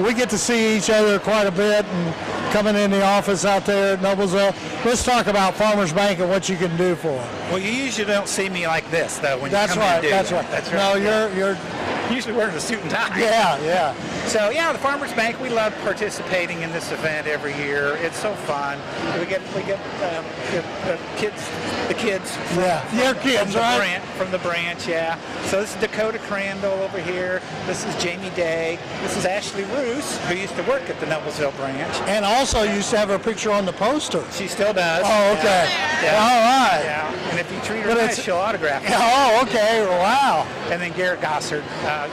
we get to see each other quite a bit and coming in the office out there at Noblesville. Let's talk about Farmers Bank and what you can do for them. Well, you usually don't see me like this, though, when that's you come right, in and do that's that. right. That's right. No, yeah. you're usually wearing a suit and tie. Yeah. So, yeah, the Farmers Bank, we love participating in this event every year. It's so fun. We get the kids. Your kids, right? From the branch, yeah. So this is Dakota Crandall over here. This is Jamie Day. This is Ashley Roos, who used to work at the Noblesville branch. And also used to have her picture on the poster. She still does. Oh, okay. Yeah. All right. Yeah. And if you treat her nice, she'll autograph it. Oh, okay. Wow. And then Garrett Gossard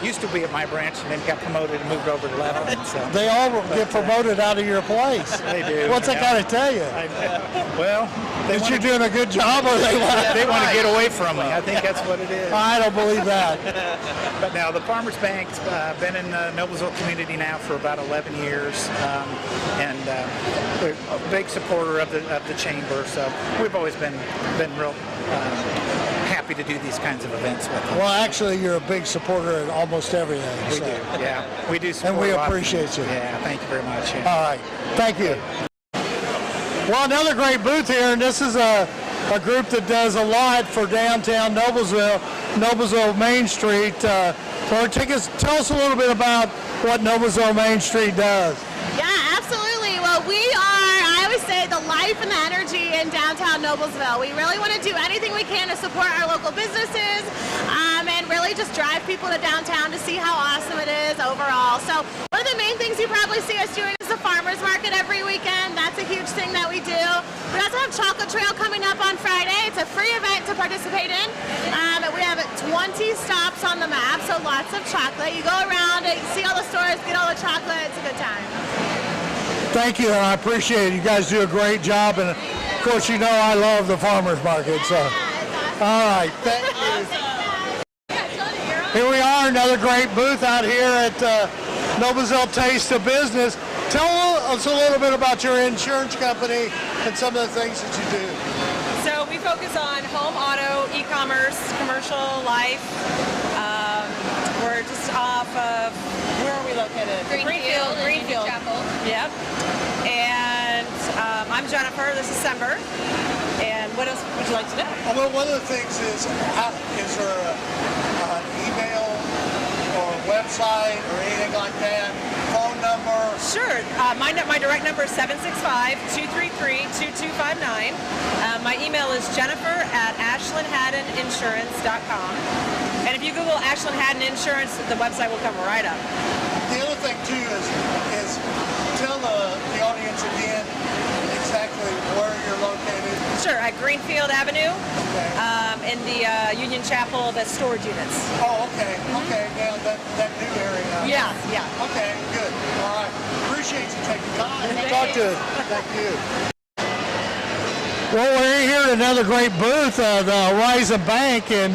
used to be at my branch and then got promoted and moved over to Lebanon. So. They all get promoted out of your place. They do. What's that got to tell you? Well, that you're doing a good job, or they want to get away from me. I think that's what it is. I don't believe that. But now the Farmers Bank's been in the Noblesville community now for about 11 years, and we're a big supporter of the chamber. So we've always been real happy to do these kinds of events with them. Well, actually, you're a big supporter of almost everything. We do, yeah. We do support. And we appreciate you. Yeah, thank you very much. Yeah. All right. Thank you. Well, another great booth here, and this is a group that does a lot for downtown Noblesville Main Street. Laura, tell us a little bit about what Noblesville Main Street does. Yeah, absolutely. Well, we are, I always say, the life and the energy in downtown Noblesville. We really want to do anything we can to support our local businesses and really just drive people to downtown to see how awesome it is overall. So one of the main things you probably see us doing is the farmers market every weekend. That's a huge thing that we do. have Chocolate Trail coming up on Friday. It's a free event to participate in. We have 20 stops on the map, so lots of chocolate. You go around, see all the stores, get all the chocolate. It's a good time. Thank you, and I appreciate it. You guys do a great job, and of course, you know I love the farmers market. So, all right, thank you. Here we are, another great booth out here at Noblesville Taste of Business. Tell us a little bit about your insurance company and some of the things that you do. So we focus on home, auto, e-commerce, commercial, life. We're just off of, where are we located? Greenfield. Yep. And I'm Jennifer, this is Sember. And what else would you like to know? Well, one of the things is there an email or website or anything like that? Phone number? Sure. My direct number is 765-233-2259. My email is jennifer@ashlandhaddon.insurance.com. And if you Google Ashland Haddon Insurance, the website will come right up. The other thing too is tell the audience again exactly where you're located. Sure, at Greenfield Avenue, in the Union Chapel, the storage units. Oh, okay. Okay, now that new area. Yeah. Okay, good. All right. Appreciate you taking time. Thank Talk you. to us. Thank you. Well, we're here at another great booth, the Horizon Bank in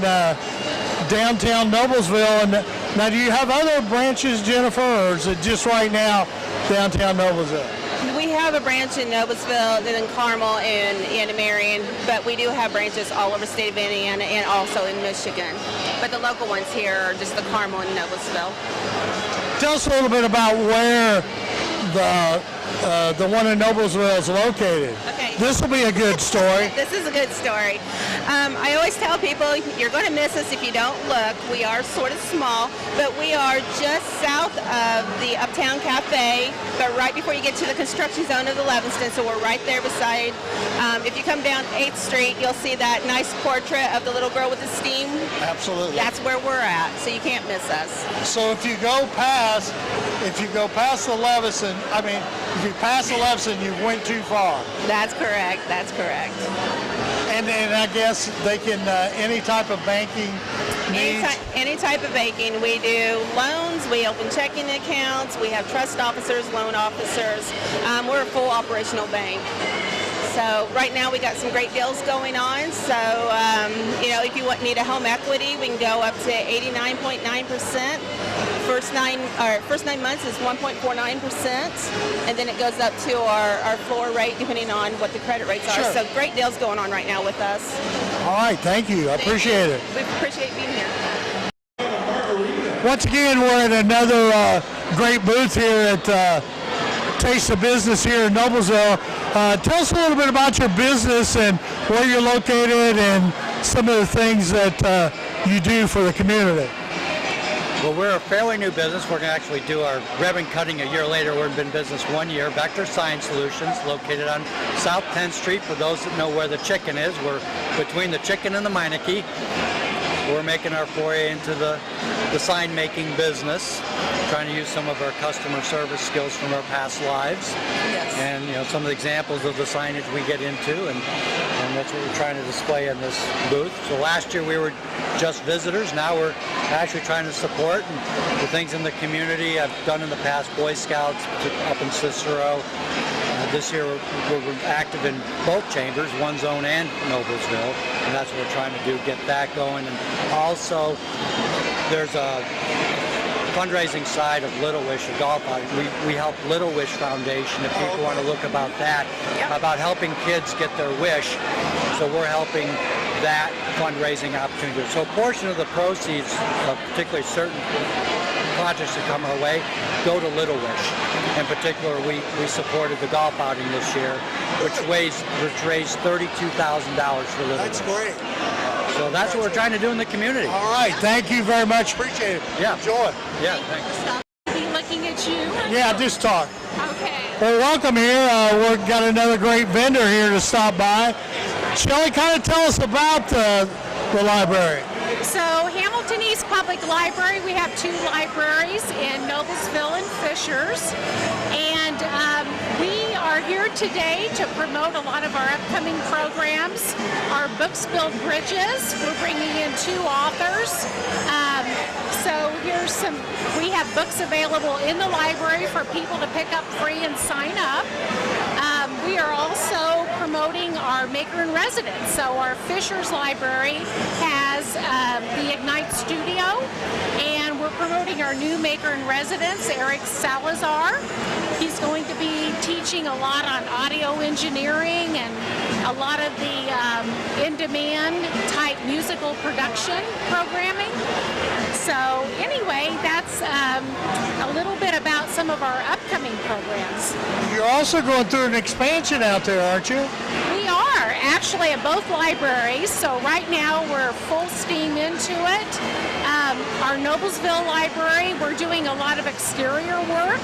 downtown Noblesville. And now, do you have other branches, Jennifer, or is it just right now downtown Noblesville? We have a branch in Noblesville, then in Carmel and Marion, but we do have branches all over the state of Indiana and also in Michigan. But the local ones here are just the Carmel and Noblesville. Tell us a little bit about where the one in Noblesville is located. Okay. This will be a good story. This is a good story. I always tell people you're going to miss us if you don't look. We are sort of small, but we are just south of the Uptown Cafe, but right before you get to the construction zone of the Levinston, so we're right there beside. If you come down 8th Street, you'll see that nice portrait of the little girl with the steam. Absolutely. That's where we're at, so you can't miss us. So if you go past the Levinson, if you pass the Levinson, you went too far. That's correct. That's correct. And I guess they can, any type of banking needs? Any type of banking. We do loans, we open checking accounts, we have trust officers, loan officers. We're a full operational bank. So right now we got some great deals going on. So, if you need a home equity, we can go up to 89.9%. First nine months is 1.49%, and then it goes up to our floor rate depending on what the credit rates are. Sure. So great deals going on right now with us. All right, thank you. I appreciate it. We appreciate being here. Once again, we're at another great booth here at Taste of Business here in Noblesville. Tell us a little bit about your business and where you're located and some of the things that you do for the community. Well, we're a fairly new business. We're going to actually do our ribbon cutting a year later. We've been in business 1 year. Vector Sign Solutions, located on South 10th Street. For those that know where the Chicken is, we're between the Chicken and the Meineke. We're making our foray into the sign making business, trying to use some of our customer service skills from our past lives. Yes. And some of the examples of the signage we get into, and that's what we're trying to display in this booth. So last year we were just visitors. Now we're actually trying to support the things in the community. I've done in the past Boy Scouts up in Cicero. This year we're active in both chambers, One Zone and Noblesville, and that's what we're trying to do, get that going. And also there's a fundraising side of Little Wish, a golf outing. We help Little Wish Foundation, if people want to look about that, about helping kids get their wish. So we're helping that fundraising opportunity. So a portion of the proceeds of particularly certain projects that come our way go to Little Wish. In particular, we supported the golf outing this year, which raised $32,000 for Little Wish. That's great. So that's what we're trying to do in the community. All right, thank you very much. Appreciate it. Yeah. Enjoy. Yeah, thanks. Be looking at you. Yeah, just talk. Okay. Well, welcome here. We've got another great vendor here to stop by. Shelley, kind of tell us about the library. So Hamilton East Public Library, we have 2 libraries in Noblesville and Fishers, and we are here today to promote a lot of our upcoming programs. Our Books Build Bridges. We're bringing in 2 authors. So here's some, we have books available in the library for people to pick up free and sign up. We are also promoting our Maker in Residence. So our Fisher's Library has the Ignite Studio, and we're promoting our new Maker in Residence, Eric Salazar. He's going to be teaching a lot on audio engineering and a lot of the in-demand type musical production programming. So anyway, that's a little bit about some of our upcoming programs. You're also going through an expansion out there, aren't you? We are actually at both libraries, so right now we're full steam into it. Our Noblesville library, we're doing a lot of exterior work,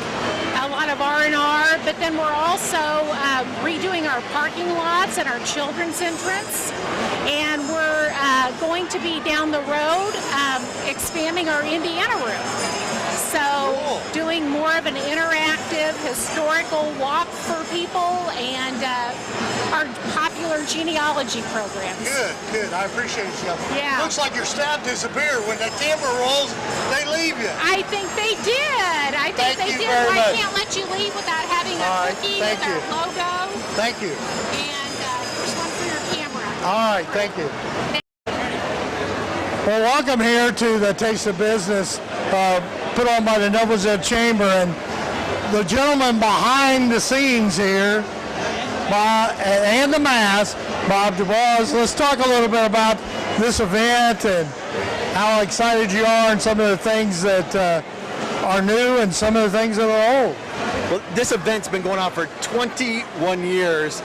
a lot of R&R, but then we're also redoing our parking lots and our children's entrance, and we're going to be down the road expanding our Indiana room. So doing more of an interactive historical walk for people and our popular genealogy programs. Good. I appreciate you. Yeah. Looks like your staff disappeared. When the camera rolls, they leave you. I think they did. I think they did. I can't let you leave without having a cookie with our logo. Thank you. And here's one for your camera. All right, thank you. Well, welcome here to the Taste of Business put on by the Noblesville Chamber, and the gentleman behind the scenes here, and the mask, Bob DuBois. Let's talk a little bit about this event and how excited you are and some of the things that are new and some of the things that are old. Well, this event's been going on for 21 years,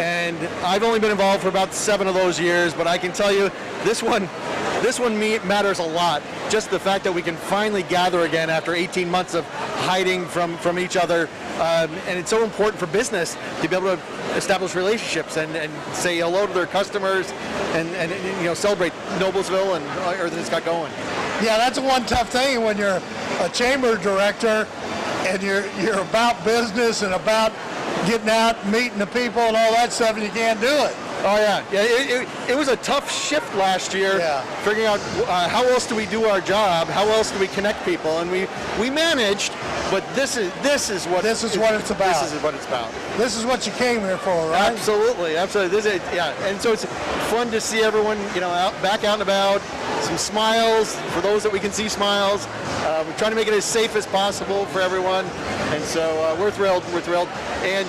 and I've only been involved for about 7 of those years, but I can tell you this one matters a lot. Just the fact that we can finally gather again after 18 months of hiding from each other, and it's so important for business to be able to establish relationships and say hello to their customers and celebrate Noblesville and everything that's got going. Yeah, that's one tough thing when you're a chamber director and you're about business and about getting out, meeting the people and all that stuff, and you can't do it. Oh yeah. It was a tough shift last year, figuring out how else do we do our job, how else do we connect people, and we managed. But this is what it's about. This is what it's about. This is what you came here for, right? Absolutely. And so it's fun to see everyone, back out and about. Some smiles for those that we can see smiles. We're trying to make it as safe as possible for everyone, and so we're thrilled. And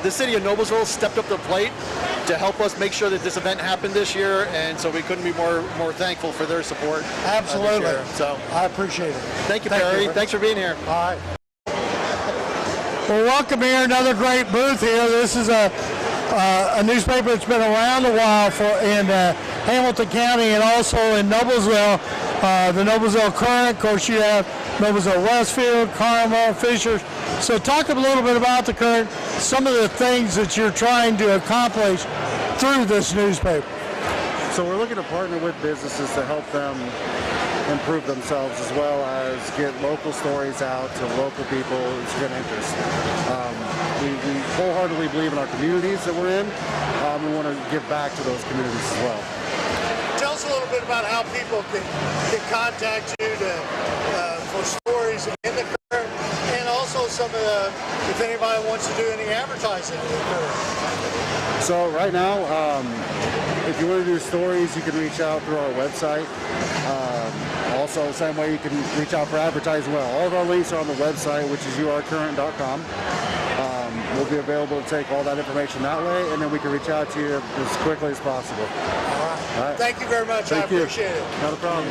the city of Noblesville stepped up to the plate to help us make sure that this event happened this year, and so we couldn't be more thankful for their support. Absolutely. So I appreciate it. Thank you, Perry. Thanks for being here. All right. Well, welcome here. Another great booth here. This is a newspaper that's been around a while in Hamilton County and also in Noblesville. The Noblesville Current. Of course, you have Noblesville Westfield, Carmel, Fisher. So talk a little bit about the Current, some of the things that you're trying to accomplish through this newspaper. So we're looking to partner with businesses to help them improve themselves, as well as get local stories out to local people who get interest. We wholeheartedly believe in our communities that we're in. We want to give back to those communities as well. Tell us a little bit about how people can contact you for stories in the Current, and also some of the, if anybody wants to do any advertising in the Current. So right now, if you want to do stories, you can reach out through our website. Also, the same way you can reach out for advertising well. All of our links are on the website, which is urcurrent.com. We'll be available to take all that information that way, and then we can reach out to you as quickly as possible. All right. Thank you very much. Thank I appreciate it. Not a problem.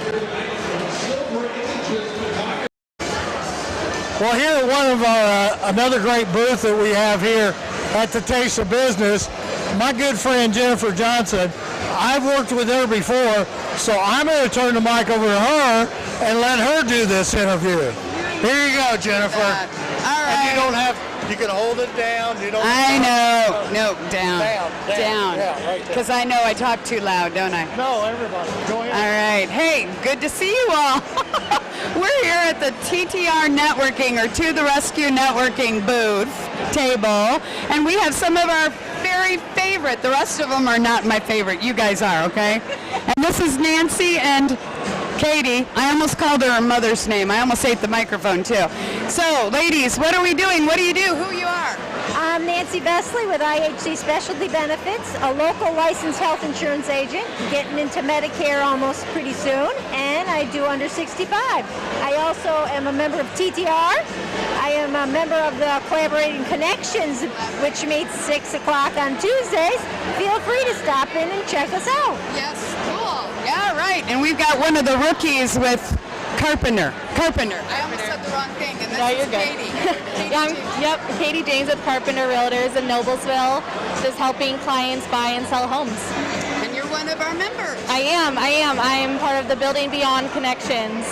Well, here at one of our another great booth that we have here at the Taste of Business, my good friend Jennifer Johnson. I've worked with her before, so I'm going to turn the mic over to her and let her do this interview. Here you go, Jennifer. All right. And you don't have. You can hold it down. You don't. I know. No, down. Down. Yeah, right there. Because I know I talk too loud, don't I? No, everybody. Go ahead. All right. Hey, good to see you all. We're here at the TTR Networking, or To the Rescue Networking booth table, and we have some of our very favorite. The rest of them are not my favorite. You guys are, okay? And this is Nancy and Katie. I almost called her mother's name. I almost ate the microphone too. So, ladies, what are we doing? What do you do? Who you are? I'm Nancy Besley with IHC Specialty Benefits, a local licensed health insurance agent, getting into Medicare almost pretty soon, and I do under 65. I also am a member of TTR. I am a member of the Collaborating Connections, which meets 6 o'clock on Tuesdays. Feel free to stop in and check us out. Yes, cool. Yeah, right. And we've got one of the rookies with Carpenter. I almost said the wrong thing, and this is Katie. Yep, Katie James with Carpenter Realtors in Noblesville, just helping clients buy and sell homes. And you're one of our members. I am. I'm part of the Building Beyond Connections,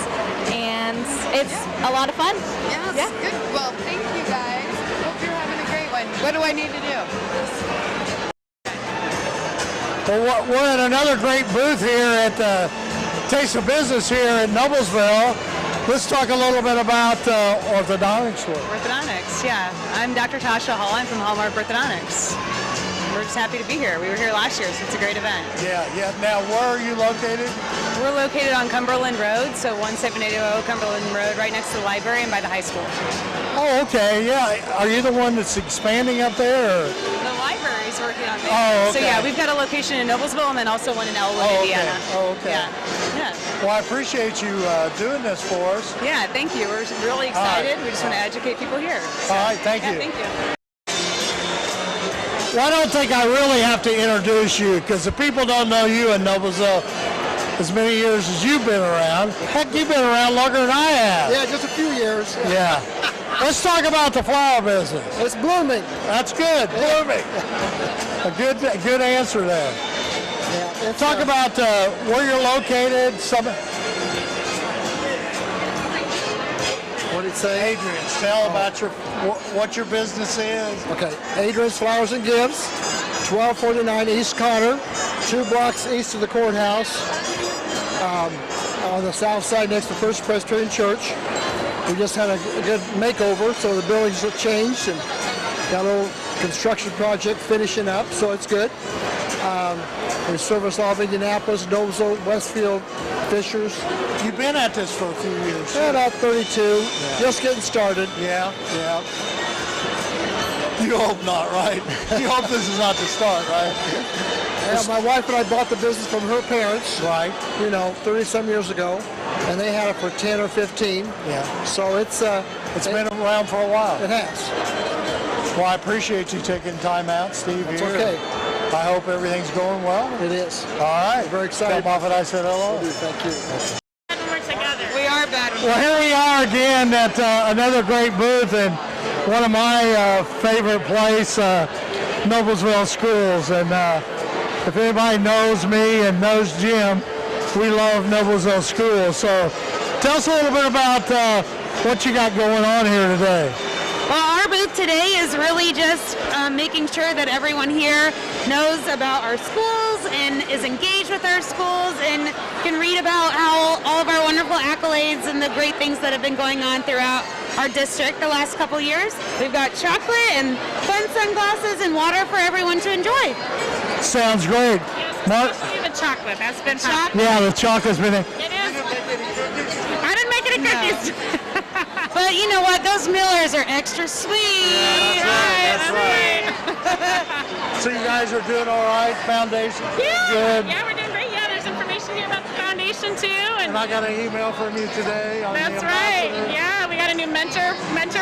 and it's a lot of fun. Yes, yeah. Good. Well, thank you guys. Hope you're having a great one. What do I need to do? Well, we're at another great booth here at the Taste of Business here in Noblesville. Let's talk a little bit about orthodontics. Orthodontics, yeah. I'm Dr. Tasha Hall. I'm from Hallmark Orthodontics. We're just happy to be here. We were here last year, so it's a great event. Yeah. Now, where are you located? We're located on Cumberland Road, so 1780 Cumberland Road, right next to the library and by the high school. Oh, okay. Yeah. Are you the one that's expanding up there? Or? The library's working on there. Oh, okay. So yeah, we've got a location in Noblesville and then also one in Elwood, Indiana. Oh, okay. Yeah. Well, I appreciate you doing this for us. Yeah, thank you. We're really excited. We just want to educate people here. So, all right, thank you. Thank you. Well, I don't think I really have to introduce you because the people don't know you in Noblesville as many years as you've been around. Heck, you've been around longer than I have. Yeah, just a few years. Yeah. Let's talk about the flower business. It's blooming. That's good. Blooming. A good answer there. Yeah. Talk about where you're located. What did it say? Adrian's. Tell about what your business is. Okay. Adrian's Flowers and Gifts, 1249 East Connor, 2 blocks east of the courthouse, on the south side next to First Presbyterian Church. We just had a good makeover, so the buildings have changed and got a little construction project finishing up, so it's good. We service all of Indianapolis, Noblesville, Westfield, Fishers. You've been at this for a few years. Yeah, about 32. Yeah. Just getting started. Yeah. You hope not, right? You hope this is not the start, right? Yeah, my wife and I bought the business from her parents. Right. 30-some years ago, and they had it for 10 or 15. Yeah. So it's been around for a while. It has. Well, I appreciate you taking time out, Steve. That's here. okay. I hope everything's going well. It is. All right. We're very excited. Tell Moffat I said hello. Thank you. We are better. Well, here we are again at another great booth in one of my favorite place, Noblesville Schools. And if anybody knows me and knows Jim, we love Noblesville Schools. So tell us a little bit about what you got going on here today. Well, our booth today is really just making sure that everyone here knows about our schools and is engaged with our schools and can read about how all of our wonderful accolades and the great things that have been going on throughout our district the last couple years. We've got chocolate and fun sunglasses and water for everyone to enjoy. Sounds great. Mark? The chocolate, that's been fun. Yeah, the chocolate's been in. It is. I didn't make any cookies. But you know what? Those Millers are extra sweet. Yeah, that's right. So you guys are doing all right, foundation? Yeah, Good. yeah, we're doing great. Yeah, there's information here about the foundation too. And I got an email from you today. On That's the right. ambassador. Yeah, we got a new mentor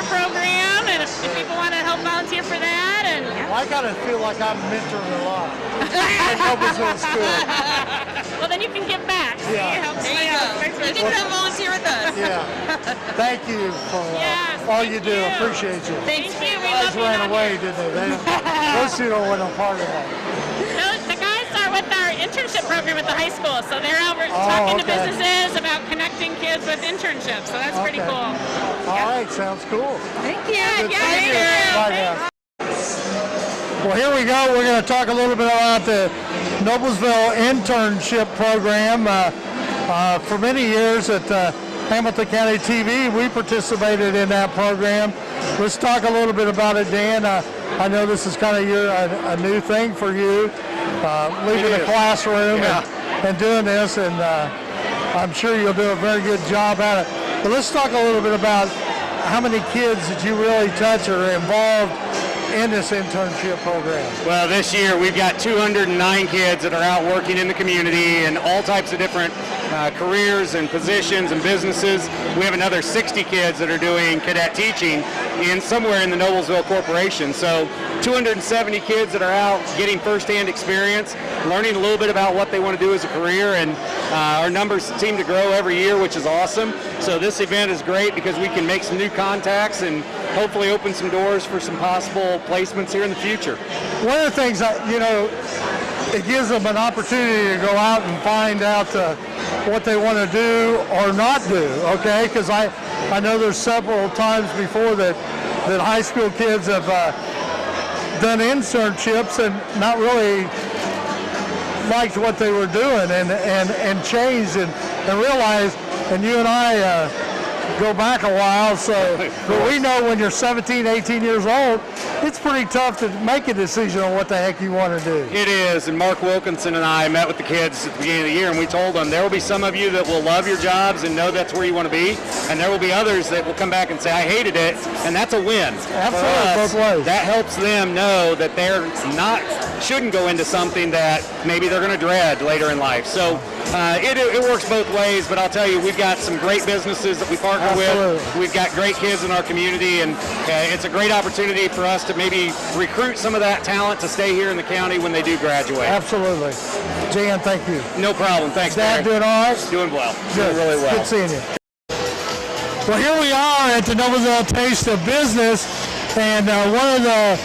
program, and if people want to help volunteer for that, and Well, I gotta feel like I'm mentoring a lot. At Noblesville School. well, then you can give back. See, Yeah. it helps There you go. You can come volunteer with us. Yeah. Thank you for all you do. Appreciate you. Thank you. We guys love you. ran away, didn't they? Those two don't want no part of that. The guys are with our internship program at the high school, so they're out Oh, talking to okay. businesses about connecting kids with internships. So that's pretty Okay. cool. All right, sounds cool. Thank you. Good Yeah, seeing thank you. Bye now. Well, here we go. We're going to talk a little bit about the Noblesville internship program. For many years at Hamilton County TV, we participated in that program. Let's talk a little bit about it, Dan. I know this is kind of a new thing for you, leaving the classroom and doing this, and I'm sure you'll do a very good job at it. But let's talk a little bit about how many kids did you really touch or involved in this internship program? Well, this year we've got 209 kids that are out working in the community in all types of different careers and positions and businesses. We have another 60 kids that are doing cadet teaching somewhere in the Noblesville Corporation. So 270 kids that are out getting firsthand experience, learning a little bit about what they want to do as a career, and our numbers seem to grow every year, which is awesome. So this event is great because we can make some new contacts and hopefully open some doors for some possible placements here in the future. One of the things it gives them an opportunity to go out and find out what they want to do or not do, okay? Because I know there's several times before that high school kids have done internships and not really liked what they were doing and changed and realized, and you and I go back a while, but we know when you're 17, 18 years old, it's pretty tough to make a decision on what the heck you want to do. It is, and Mark Wilkinson and I met with the kids at the beginning of the year, and we told them there will be some of you that will love your jobs and know that's where you want to be, and there will be others that will come back and say, I hated it, and that's a win. Absolutely, both ways. That helps them know that shouldn't go into something that maybe they're going to dread later in life. So it works both ways, but I'll tell you, we've got some great businesses that we partner with. We've got great kids in our community, and it's a great opportunity for us to maybe recruit some of that talent to stay here in the county when they do graduate. Absolutely. Jan, thank you. No problem. Thanks, Dad, Barry. doing all right? Doing well. Good. Doing really well. Good seeing you. Well, here we are at the Noblesville Taste of Business, and one of the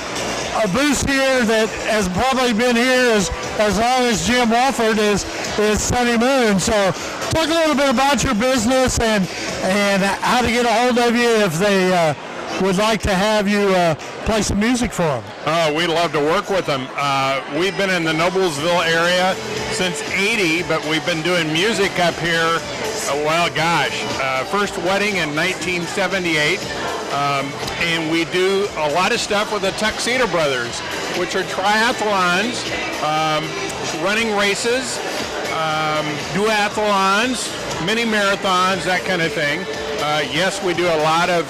booths here that has probably been here as long as Jim Wofford is Sunny Moon. So talk a little bit about your business and how to get a hold of you if they would like to have you play some music for them. We'd love to work with them. We've been in the Noblesville area since '80, but we've been doing music up here, first wedding in 1978. And we do a lot of stuff with the Tuxedo Brothers, which are triathlons, running races, duathlons, mini marathons, that kind of thing. Yes, we do a lot of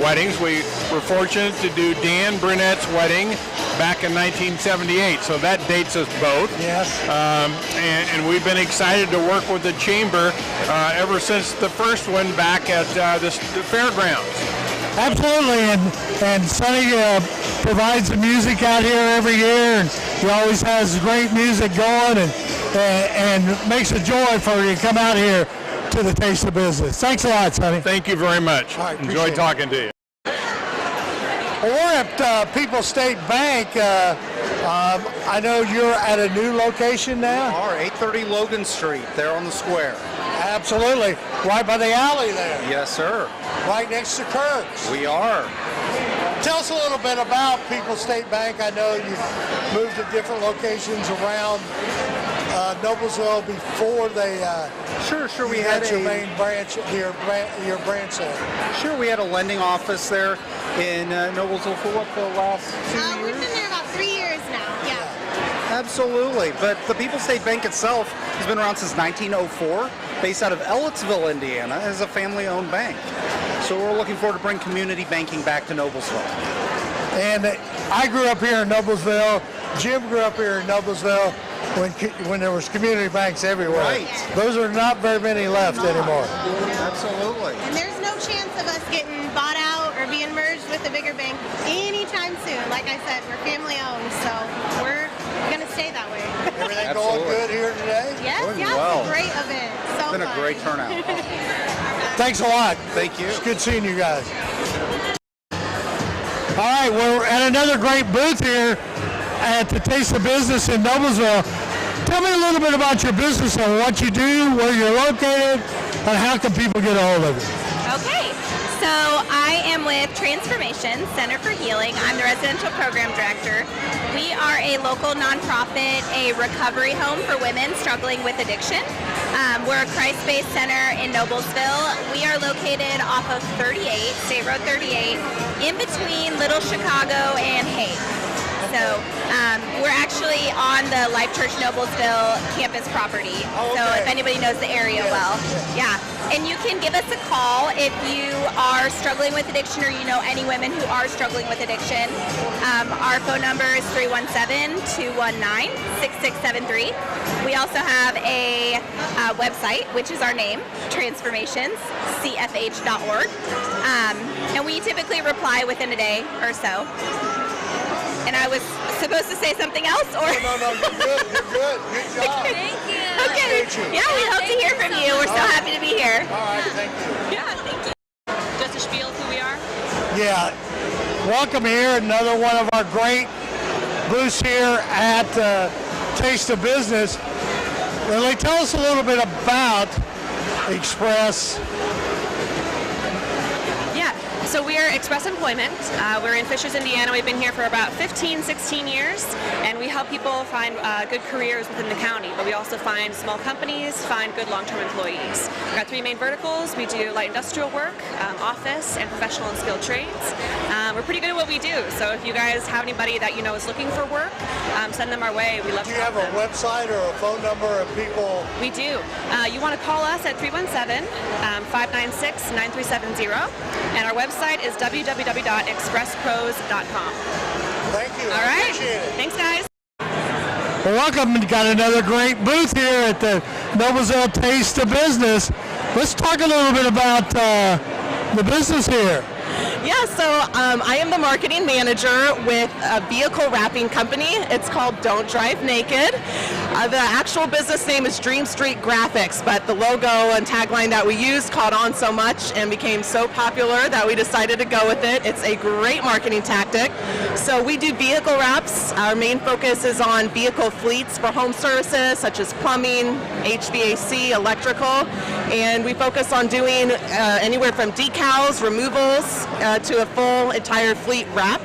weddings. We were fortunate to do Dan Brunett's wedding back in 1978, so that dates us both. Yes. And we've been excited to work with the Chamber ever since the first one back at the fairgrounds. Absolutely, and Sonny provides the music out here every year, and he always has great music going, and makes a joy for you to come out here to the Taste of Business. Thanks a lot, Sonny. Thank you very much. Right, enjoyed talking to you. Well, we're at People's State Bank. I know you're at a new location now. We are 830 Logan Street, there on the square. Absolutely, right by the alley there. Yes, sir. Right next to Kirk's. We are. Tell us a little bit about People's State Bank. I know you've moved to different locations around Noblesville before they. Sure. We had your a main branch, your branch there. Sure, we had a lending office there in Noblesville for the last 2 years? We've been there about 3 years now. Yeah. Absolutely, but the People's State Bank itself has been around since 1904, based out of Ellettsville, Indiana, as a family-owned bank. So we're looking forward to bring community banking back to Noblesville. And I grew up here in Noblesville. Jim grew up here in Noblesville when there was community banks everywhere. Right. Those are not very many left anymore. Absolutely. And there's no chance of us getting bought out or being merged with a bigger bank anytime soon. Like I said, we're family owned, so we're going to stay that way. Everything going good here today? Yes, Going yeah, well. it's a great event. So It's been fun. a great turnout. Thanks a lot. Thank you. It's good seeing you guys. All right, we're at another great booth here at the Taste of Business in Noblesville. Tell me a little bit about your business and what you do, where you're located, and how can people get a hold of you? Okay, so I am with Transformation Center for Healing. I'm the residential program director. We are a local nonprofit, a recovery home for women struggling with addiction. We're a Christ-based center in Noblesville. We are located off of 38, State Road 38, in between Little Chicago and Hague. So we're actually on the Life Church Noblesville campus property. So if anybody knows the area well. Yeah. And you can give us a call if you are struggling with addiction or you know any women who are struggling with addiction. Our phone number is 317-219-6673. We also have a website, which is our name, transformationscfh.org. And we typically reply within a day or so. And I was supposed to say something else, or? No, you're good. Good job. Thank you. Okay. Yeah, we hope to hear from you. We're so happy to be here. All right, thank you. Yeah, thank you. Just a spiel of who we are. Yeah, welcome here. Another one of our great booths here at Taste of Business. Lily, tell us a little bit about Express. So we are Express Employment. We're in Fishers, Indiana. We've been here for about 15, 16 years, and we help people find good careers within the county, but we also find small companies, find good long-term employees. We've got 3 main verticals. We do light industrial work, office, and professional and skilled trades. We're pretty good at what we do, so if you guys have anybody that you know is looking for work, send them our way. We love to help them. Do you have a website or a phone number of people? We do. You want to call us at 317-596-9370, and our website is www.expresspros.com. Thank you. All right. Appreciate it. Thanks, guys. Well, welcome. We've got another great booth here at the Noblesville Taste of Business. Let's talk a little bit about the business here. Yeah, so I am the marketing manager with a vehicle wrapping company. It's called Don't Drive Naked. The actual business name is Dream Street Graphics, but the logo and tagline that we used caught on so much and became so popular that we decided to go with it. It's a great marketing tactic. So we do vehicle wraps. Our main focus is on vehicle fleets for home services such as plumbing, HVAC, electrical, and we focus on doing anywhere from decals, removals, to a full entire fleet wrap.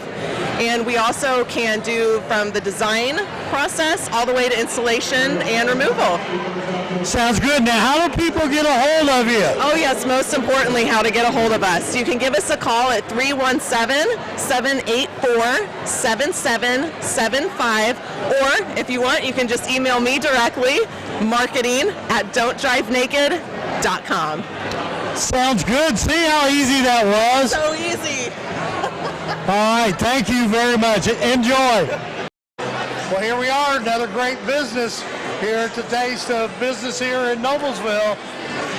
And we also can do from the design process all the way to installation and removal. Sounds good. Now, how do people get a hold of you? Oh yes, most importantly, how to get a hold of us. You can give us a call at 317-784-7775, or if you want, you can just email me directly, marketing@don'tdrivenaked.com. Sounds good. See how easy that was? So easy. All right, thank you very much. Enjoy. Well, here we are, another great business here at the Taste of Business here in Noblesville.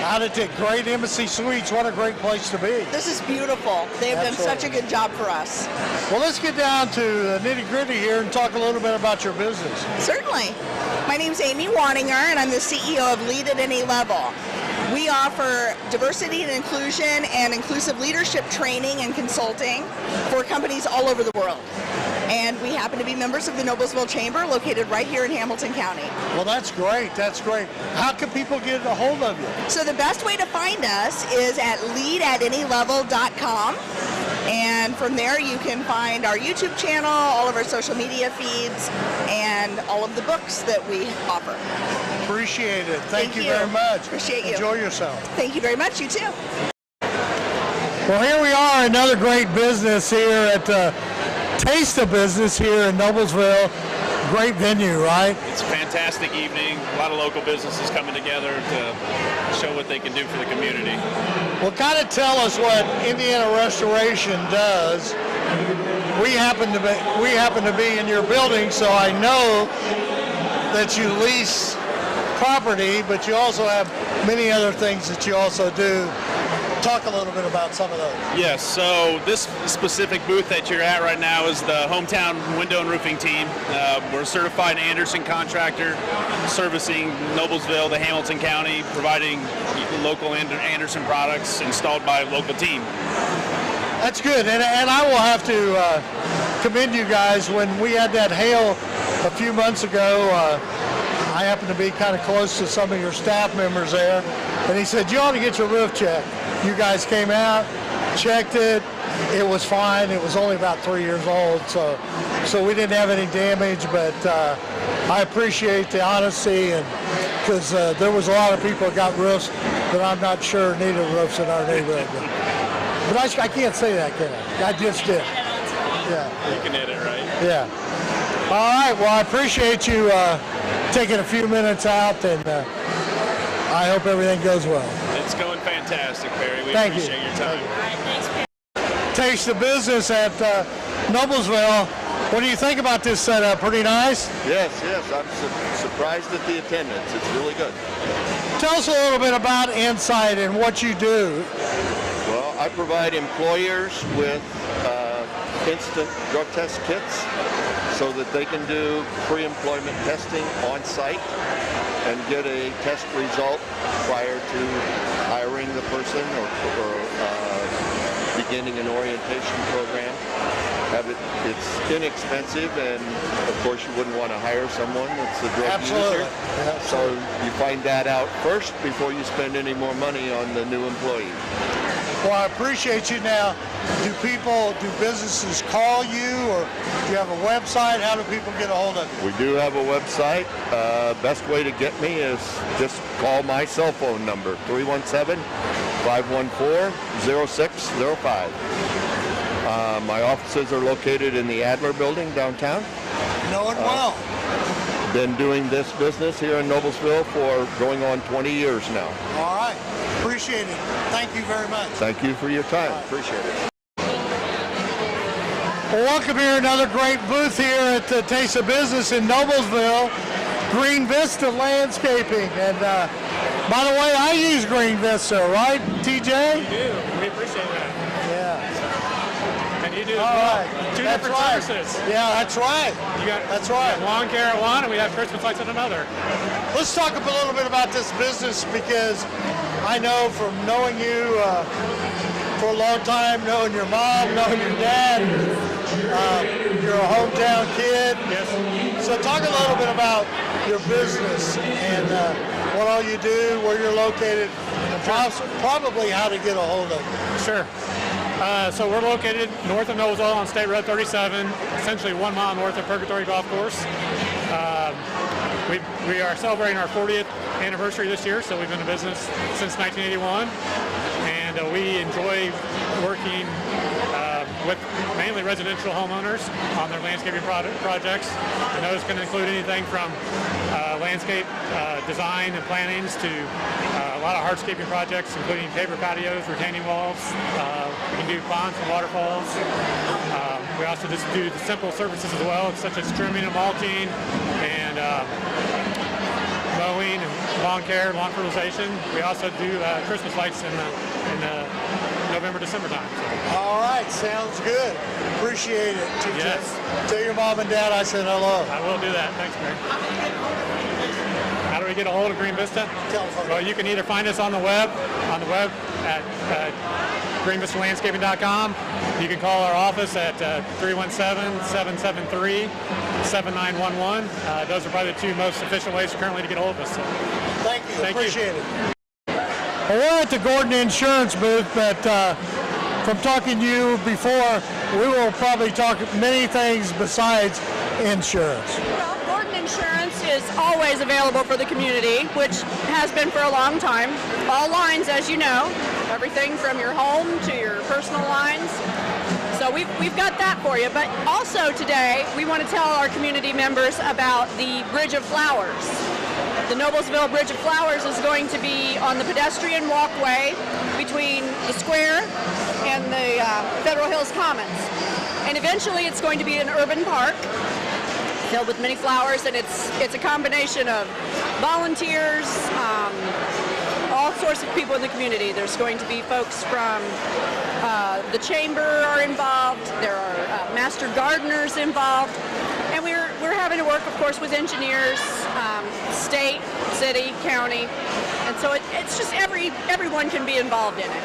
Out at the Great Embassy Suites. What a great place to be. This is beautiful. They have done such a good job for us. Well, let's get down to the nitty-gritty here and talk a little bit about your business. Certainly. My name's Amy Waninger, and I'm the CEO of Lead at Any Level. We offer diversity and inclusion and inclusive leadership training and consulting for companies all over the world. And we happen to be members of the Noblesville Chamber, located right here in Hamilton County. Well, that's great. That's great. How can people get a hold of you? So the best way to find us is at leadatanylevel.com. And from there you can find our YouTube channel, all of our social media feeds, and all of the books that we offer. Appreciate it. Thank you very much. Appreciate you. Enjoy yourself. Thank you very much. You too. Well, here we are, another great business here at Taste of Business here in Noblesville. Great venue, right? It's a fantastic evening. A lot of local businesses coming together to show what they can do for the community. Well, kind of tell us what Indiana Restoration does. We happen to be in your building, so I know that you lease property, but you also have many other things that you also do. Talk a little bit about some of those. Yes, so this specific booth that you're at right now is the Hometown Window and Roofing Team. We're a certified Anderson contractor servicing Noblesville, the Hamilton County, providing local Anderson products installed by a local team. That's good, and I will have to commend you guys. When we had that hail a few months ago, I happened to be kind of close to some of your staff members there, and he said, you ought to get your roof checked. You guys came out, checked it. It was fine. It was only about 3 years old, so we didn't have any damage. But I appreciate the honesty, and because there was a lot of people that got roofs that I'm not sure needed roofs in our neighborhood. But I can't say that, can I? I just did. Yeah. You can hit it right. Yeah. All right. Well, I appreciate you taking a few minutes out, and I hope everything goes well. It's going fantastic, Barry. We Thank appreciate you. your time. Taste of Business at Noblesville. What do you think about this setup? Pretty nice? Yes, I'm surprised at the attendance. It's really good. Tell us a little bit about Insight and what you do. Well, I provide employers with instant drug test kits so that they can do pre-employment testing on site and get a test result prior to hiring the person or beginning an orientation program. It's inexpensive, and of course you wouldn't want to hire someone that's a drug user. So you find that out first before you spend any more money on the new employee. Well, I appreciate you. Now, do businesses call you, or do you have a website? How do people get a hold of you? We do have a website. Best way to get me is just call my cell phone number, 317-514-0605. My offices are located in the Adler building downtown. Know it well. Been doing this business here in Noblesville for going on 20 years now. All right. Appreciate it. Thank you very much. Thank you for your time. Appreciate it. Well, welcome here, another great booth here at the Taste of Business in Noblesville. Green Vista Landscaping. And by the way, I use Green Vista, right, TJ? You do. We appreciate that. Yeah. And you do All right. Two That's different right. services. Yeah, that's right. That's right. We have lawn care at one, and we have Christmas lights at another. Let's talk a little bit about this business, because I know from knowing you for a long time, knowing your mom, knowing your dad, you're a hometown kid. Yes. So talk a little bit about your business and what all you do, where you're located, and probably how to get a hold of you. Sure. So we're located north of Noblesville on State Road 37, essentially 1 mile north of Purgatory Golf Course. We are celebrating our 40th anniversary this year, so we've been in business since 1981, and we enjoy working with mainly residential homeowners on their landscaping projects. And those can include anything from landscape design and plantings to a lot of hardscaping projects, including paver patios, retaining walls. We can do ponds and waterfalls. We also just do the simple services as well, such as trimming and mulching and mowing and lawn care, lawn fertilization. We also do Christmas lights in the November, December time. So. All right, sounds good. Appreciate it, TJ. Yes. Tell your mom and dad I said hello. I will do that. Thanks, Barry. How do we get a hold of Green Vista? Well, you can either find us on the web at greenvistalandscaping.com. You can call our office at 317-773-7911. Those are probably the two most efficient ways currently to get a hold of us. So. Thank you. Thank Appreciate it. Well, we're at the Gordon Insurance booth, but from talking to you before, we will probably talk many things besides insurance. Well, Gordon Insurance is always available for the community, which has been for a long time. All lines, as you know, everything from your home to your personal lines. So we've got that for you. But also today, we want to tell our community members about the Bridge of Flowers. The Noblesville Bridge of Flowers is going to be on the pedestrian walkway between the square and the Federal Hills Commons. And eventually it's going to be an urban park filled with many flowers, and it's a combination of volunteers, all sorts of people in the community. There's going to be folks from the chamber are involved. There are master gardeners involved. And we're having to work, of course, with engineers, state, city, county, and so it's just everyone can be involved in it.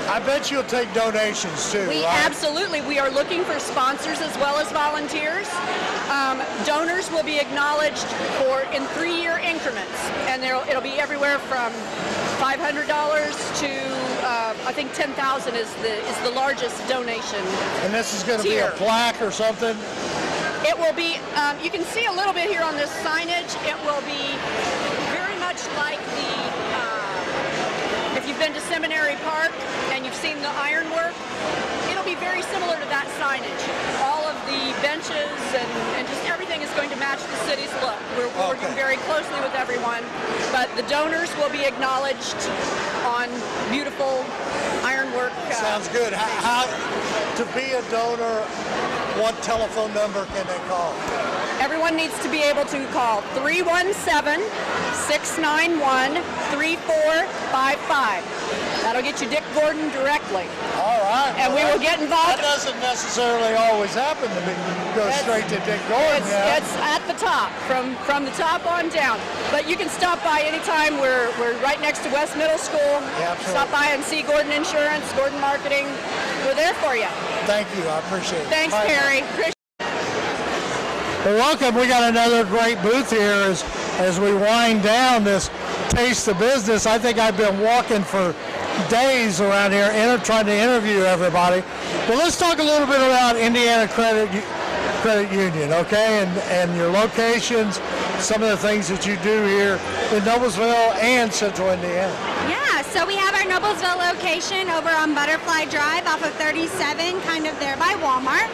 I bet you'll take donations too, We right? absolutely. We are looking for sponsors as well as volunteers. Donors will be acknowledged in 3-year increments, and it'll be everywhere from $500 to I think $10,000 is the largest donation. And this is going to be a plaque or something? It will be. You can see a little bit here on this signage. It will be very much like if you've been to Seminary Park and you've seen the ironwork, it'll be very similar to that signage. All of the benches and just everything is going to match the city's look. We're working very closely with everyone, but the donors will be acknowledged on beautiful ironwork. Sounds good. How to be a donor, what telephone number can they call? Everyone needs to be able to call 317-691-3455. That'll get you Dick Gordon directly. All right. And we will get involved. That doesn't necessarily always happen to me. Go straight to Dick Gordon. It's at the top, from the top on down. But you can stop by anytime. We're right next to West Middle School. Yeah, stop by and see Gordon Insurance, Gordon Marketing. We're there for you. Thank you. I appreciate it. Thanks, Bye. Perry. Well, welcome. We got another great booth here as we wind down this Taste of Business. I think I've been walking for days around here trying to interview everybody. Well, let's talk a little bit about Indiana Credit Union, okay, and your locations, some of the things that you do here in Noblesville and Central Indiana. Yeah, so we have our Noblesville location over on Butterfly Drive off of 37, kind of there by Walmart.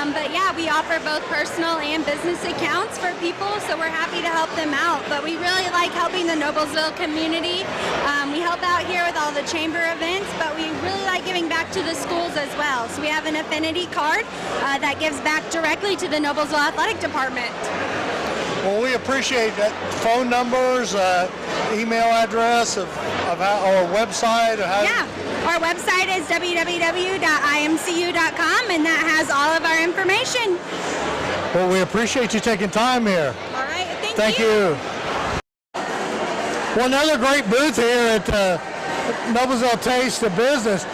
But yeah, we offer both personal and business accounts for people, so we're happy to help them out. But we really like helping the Noblesville community. We help out here with all the chamber events, but we really like giving back to the schools as well. So we have an affinity card that gives back directly to the Noblesville Athletic Department. Well, we appreciate that. Phone numbers, email address or website. Yeah, our website is www.imcu.com, and that has all of our information. Well, we appreciate you taking time here. All right, thank you. Well, another great booth here at Noblesville Taste of Business.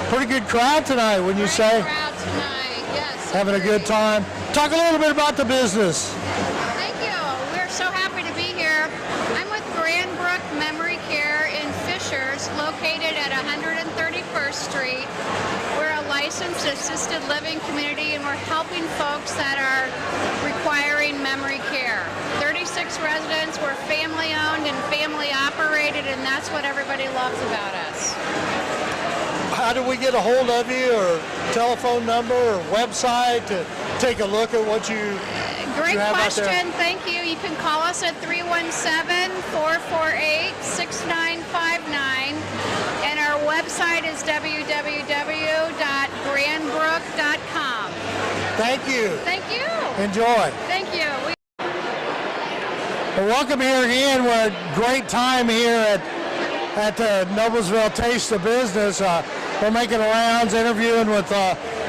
Pretty good crowd tonight, wouldn't you say? Crowd tonight, yes. Having a good time. Talk a little bit about the business. Thank you. We're so happy to be here. I'm with Grandbrook Memory Care in Fishers, located at 131st Street. We're a licensed assisted living community, and we're helping folks that are requiring memory care. 36 residents. We're family owned and family operated, and that's what everybody loves about us. How do we get a hold of you, or telephone number or website to take a look at what you Great have question. out there? Thank you. You can call us at 317-448-6959. And our website is www.grandbrook.com. Thank you. Thank you. Enjoy. Thank you. Well, welcome here again. We're at a great time here at the Noblesville Taste of Business. We're making rounds, interviewing with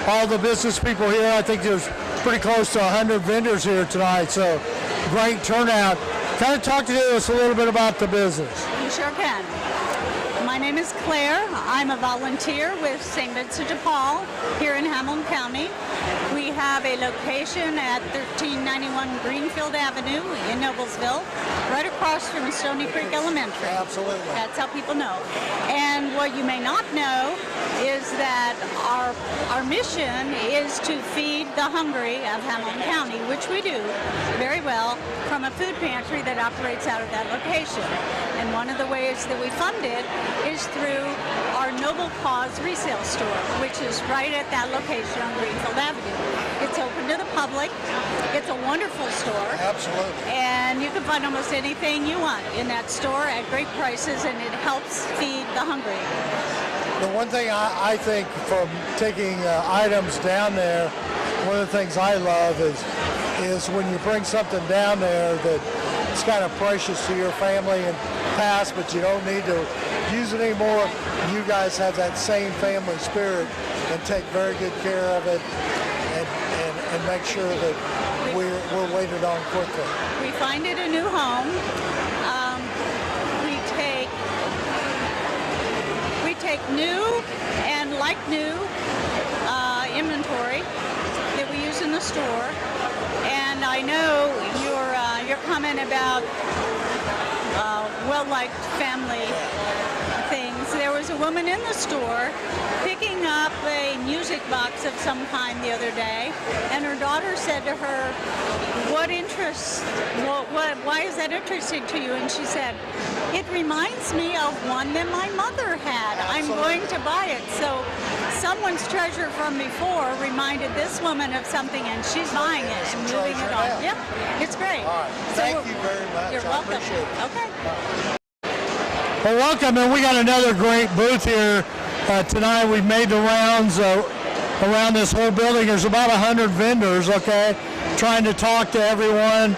all the business people here. I think there's pretty close to 100 vendors here tonight, so great turnout. Kind of talk to us a little bit about the business. You sure can. My name is Claire. I'm a volunteer with St. Vincent de Paul here in Hamilton County. We have a location at 1391 Greenfield Avenue in Noblesville, right across from Stony Creek Elementary. Absolutely. That's how people know. And what you may not know is that our mission is to feed the hungry of Hamilton County, which we do very well from a food pantry that operates out of that location. And one of the ways that we fund it is through our Noble Cause resale store, which is right at that location on Greenfield Avenue. It's open to the public. It's a wonderful store. Absolutely. And you can find almost anything you want in that store at great prices, and it helps feed the hungry. The one thing I think from taking items down there, one of the things I love is when you bring something down there that it's kind of precious to your family and past, but you don't need to use it anymore. You guys have that same family spirit and take very good care of it and make sure that we're waited on quickly. We find it a new home. We take new and like new inventory that we use in the store, and And I know your comment about well-liked family things. There was a woman in the store picking up a music box of some kind the other day, and her daughter said to her, why is that interesting to you? And she said, it reminds me of one that my mother had. I'm going to buy it. So someone's treasure from before reminded this woman of something, and she's buying it and moving it on. Yep, it's great. All right. Thank you very much. You're welcome. Okay. Well, welcome, and we got another great booth here tonight. We've made the rounds around this whole building. There's about 100 vendors, okay, trying to talk to everyone.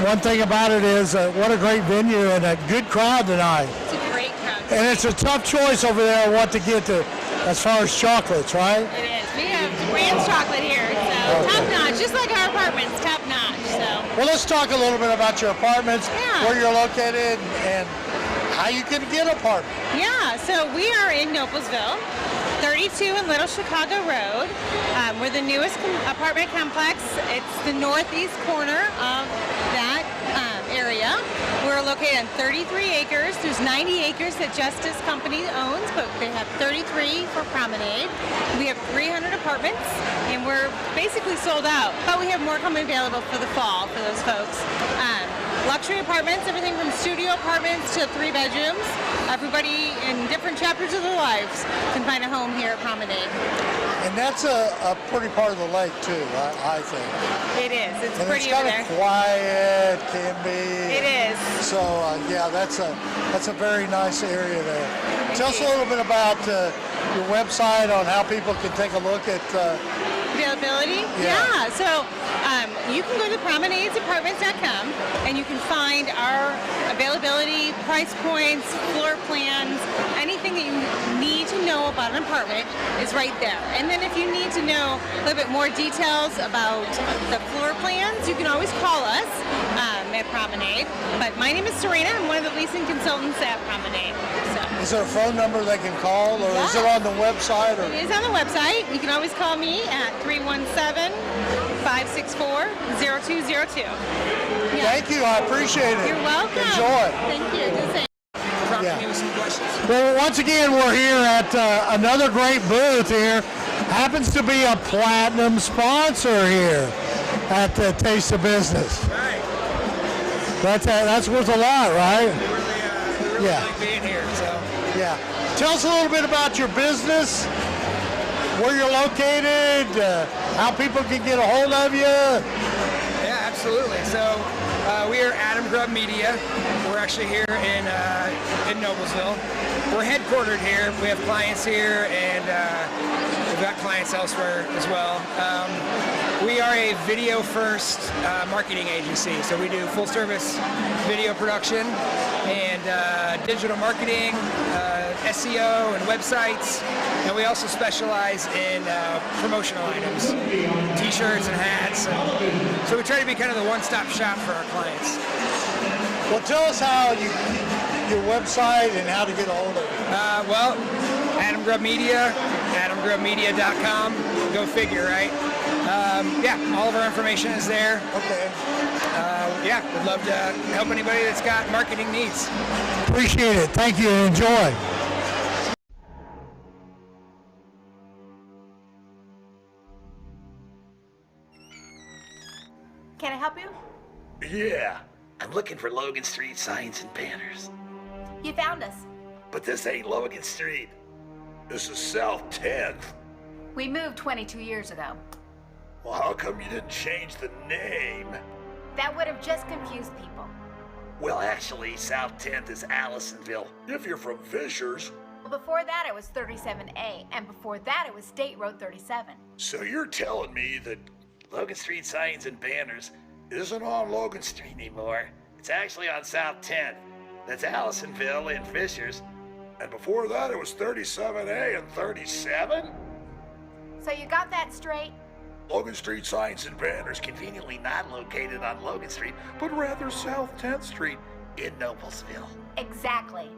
One thing about it is what a great venue and a good crowd tonight. It's a great crowd. And it's a tough choice over there what to get to as far as chocolates, right? It is. We have Grand's chocolate here, so top notch, just like our apartments, top notch. So. Well, let's talk a little bit about your apartments, where you're located, and how you can get an apartment. Yeah, so we are in Noblesville, 32 in Little Chicago Road. We're the newest apartment complex. It's the northeast corner of that area. We're located on 33 acres. There's 90 acres that Justice Company owns, but they have 33 for Promenade. We have 300 apartments, and we're basically sold out, but we have more coming available for the fall for those folks. Luxury apartments, everything from studio apartments to 3 bedrooms. Everybody in different chapters of their lives can find a home here at Promenade. And that's a pretty part of the lake too, I think. It is. It's and pretty it's over kind there. of quiet, can be. It is. So yeah, that's a very nice area there. Tell us a little bit about your website on how people can take a look at availability. Yeah. So you can go to promenadesapartments.com and you can find our availability, price points, floor plans, anything that you need to know about an apartment is right there. And then if you need to know a little bit more details about the floor plans, you can always call us at Promenade. But my name is Serena. I'm one of the leasing consultants at Promenade. So. Is there a phone number they can call, or is it on the website? Or? It is on the website. You can always call me at 317-564-0202. Thank you. I appreciate it. You're welcome. Enjoy. Thank you. Do the same. Well, once again, we're here at another great booth here. Happens to be a platinum sponsor here at Taste of Business. Right. That's worth a lot, right? We really like being here. So. Yeah. Tell us a little bit about your business, where you're located, how people can get a hold of you. Yeah, absolutely. So we are Adam Grubb Media. We're actually here in Noblesville. We're headquartered here. We have clients here, and we've got clients elsewhere as well. We are a video-first marketing agency, so we do full-service video production and digital marketing, SEO and websites, and we also specialize in promotional items, t-shirts and hats. And so we try to be kind of the one-stop shop for our clients. Well, tell us how your website and how to get a hold of you. Well, Adam Grubb Media, AdamGrubbMedia.com. Go figure, right? Yeah, all of our information is there. Okay. Yeah, would love to help anybody that's got marketing needs. Appreciate it. Thank you. Enjoy. Can I help you? Yeah, I'm looking for Logan Street signs and banners. You found us. But this ain't Logan Street. This is South 10th. We moved 22 years ago. Well, how come you didn't change the name? That would have just confused people. Well, actually, South 10th is Allisonville. If you're from Fishers. Well, before that it was 37A, and before that it was State Road 37. So you're telling me that Logan Street signs and banners isn't on Logan Street anymore. It's actually on South 10th. That's Allisonville and Fishers. And before that it was 37A and 37? So you got that straight? Logan Street signs and banners conveniently not located on Logan Street, but rather South 10th Street in Noblesville. Exactly.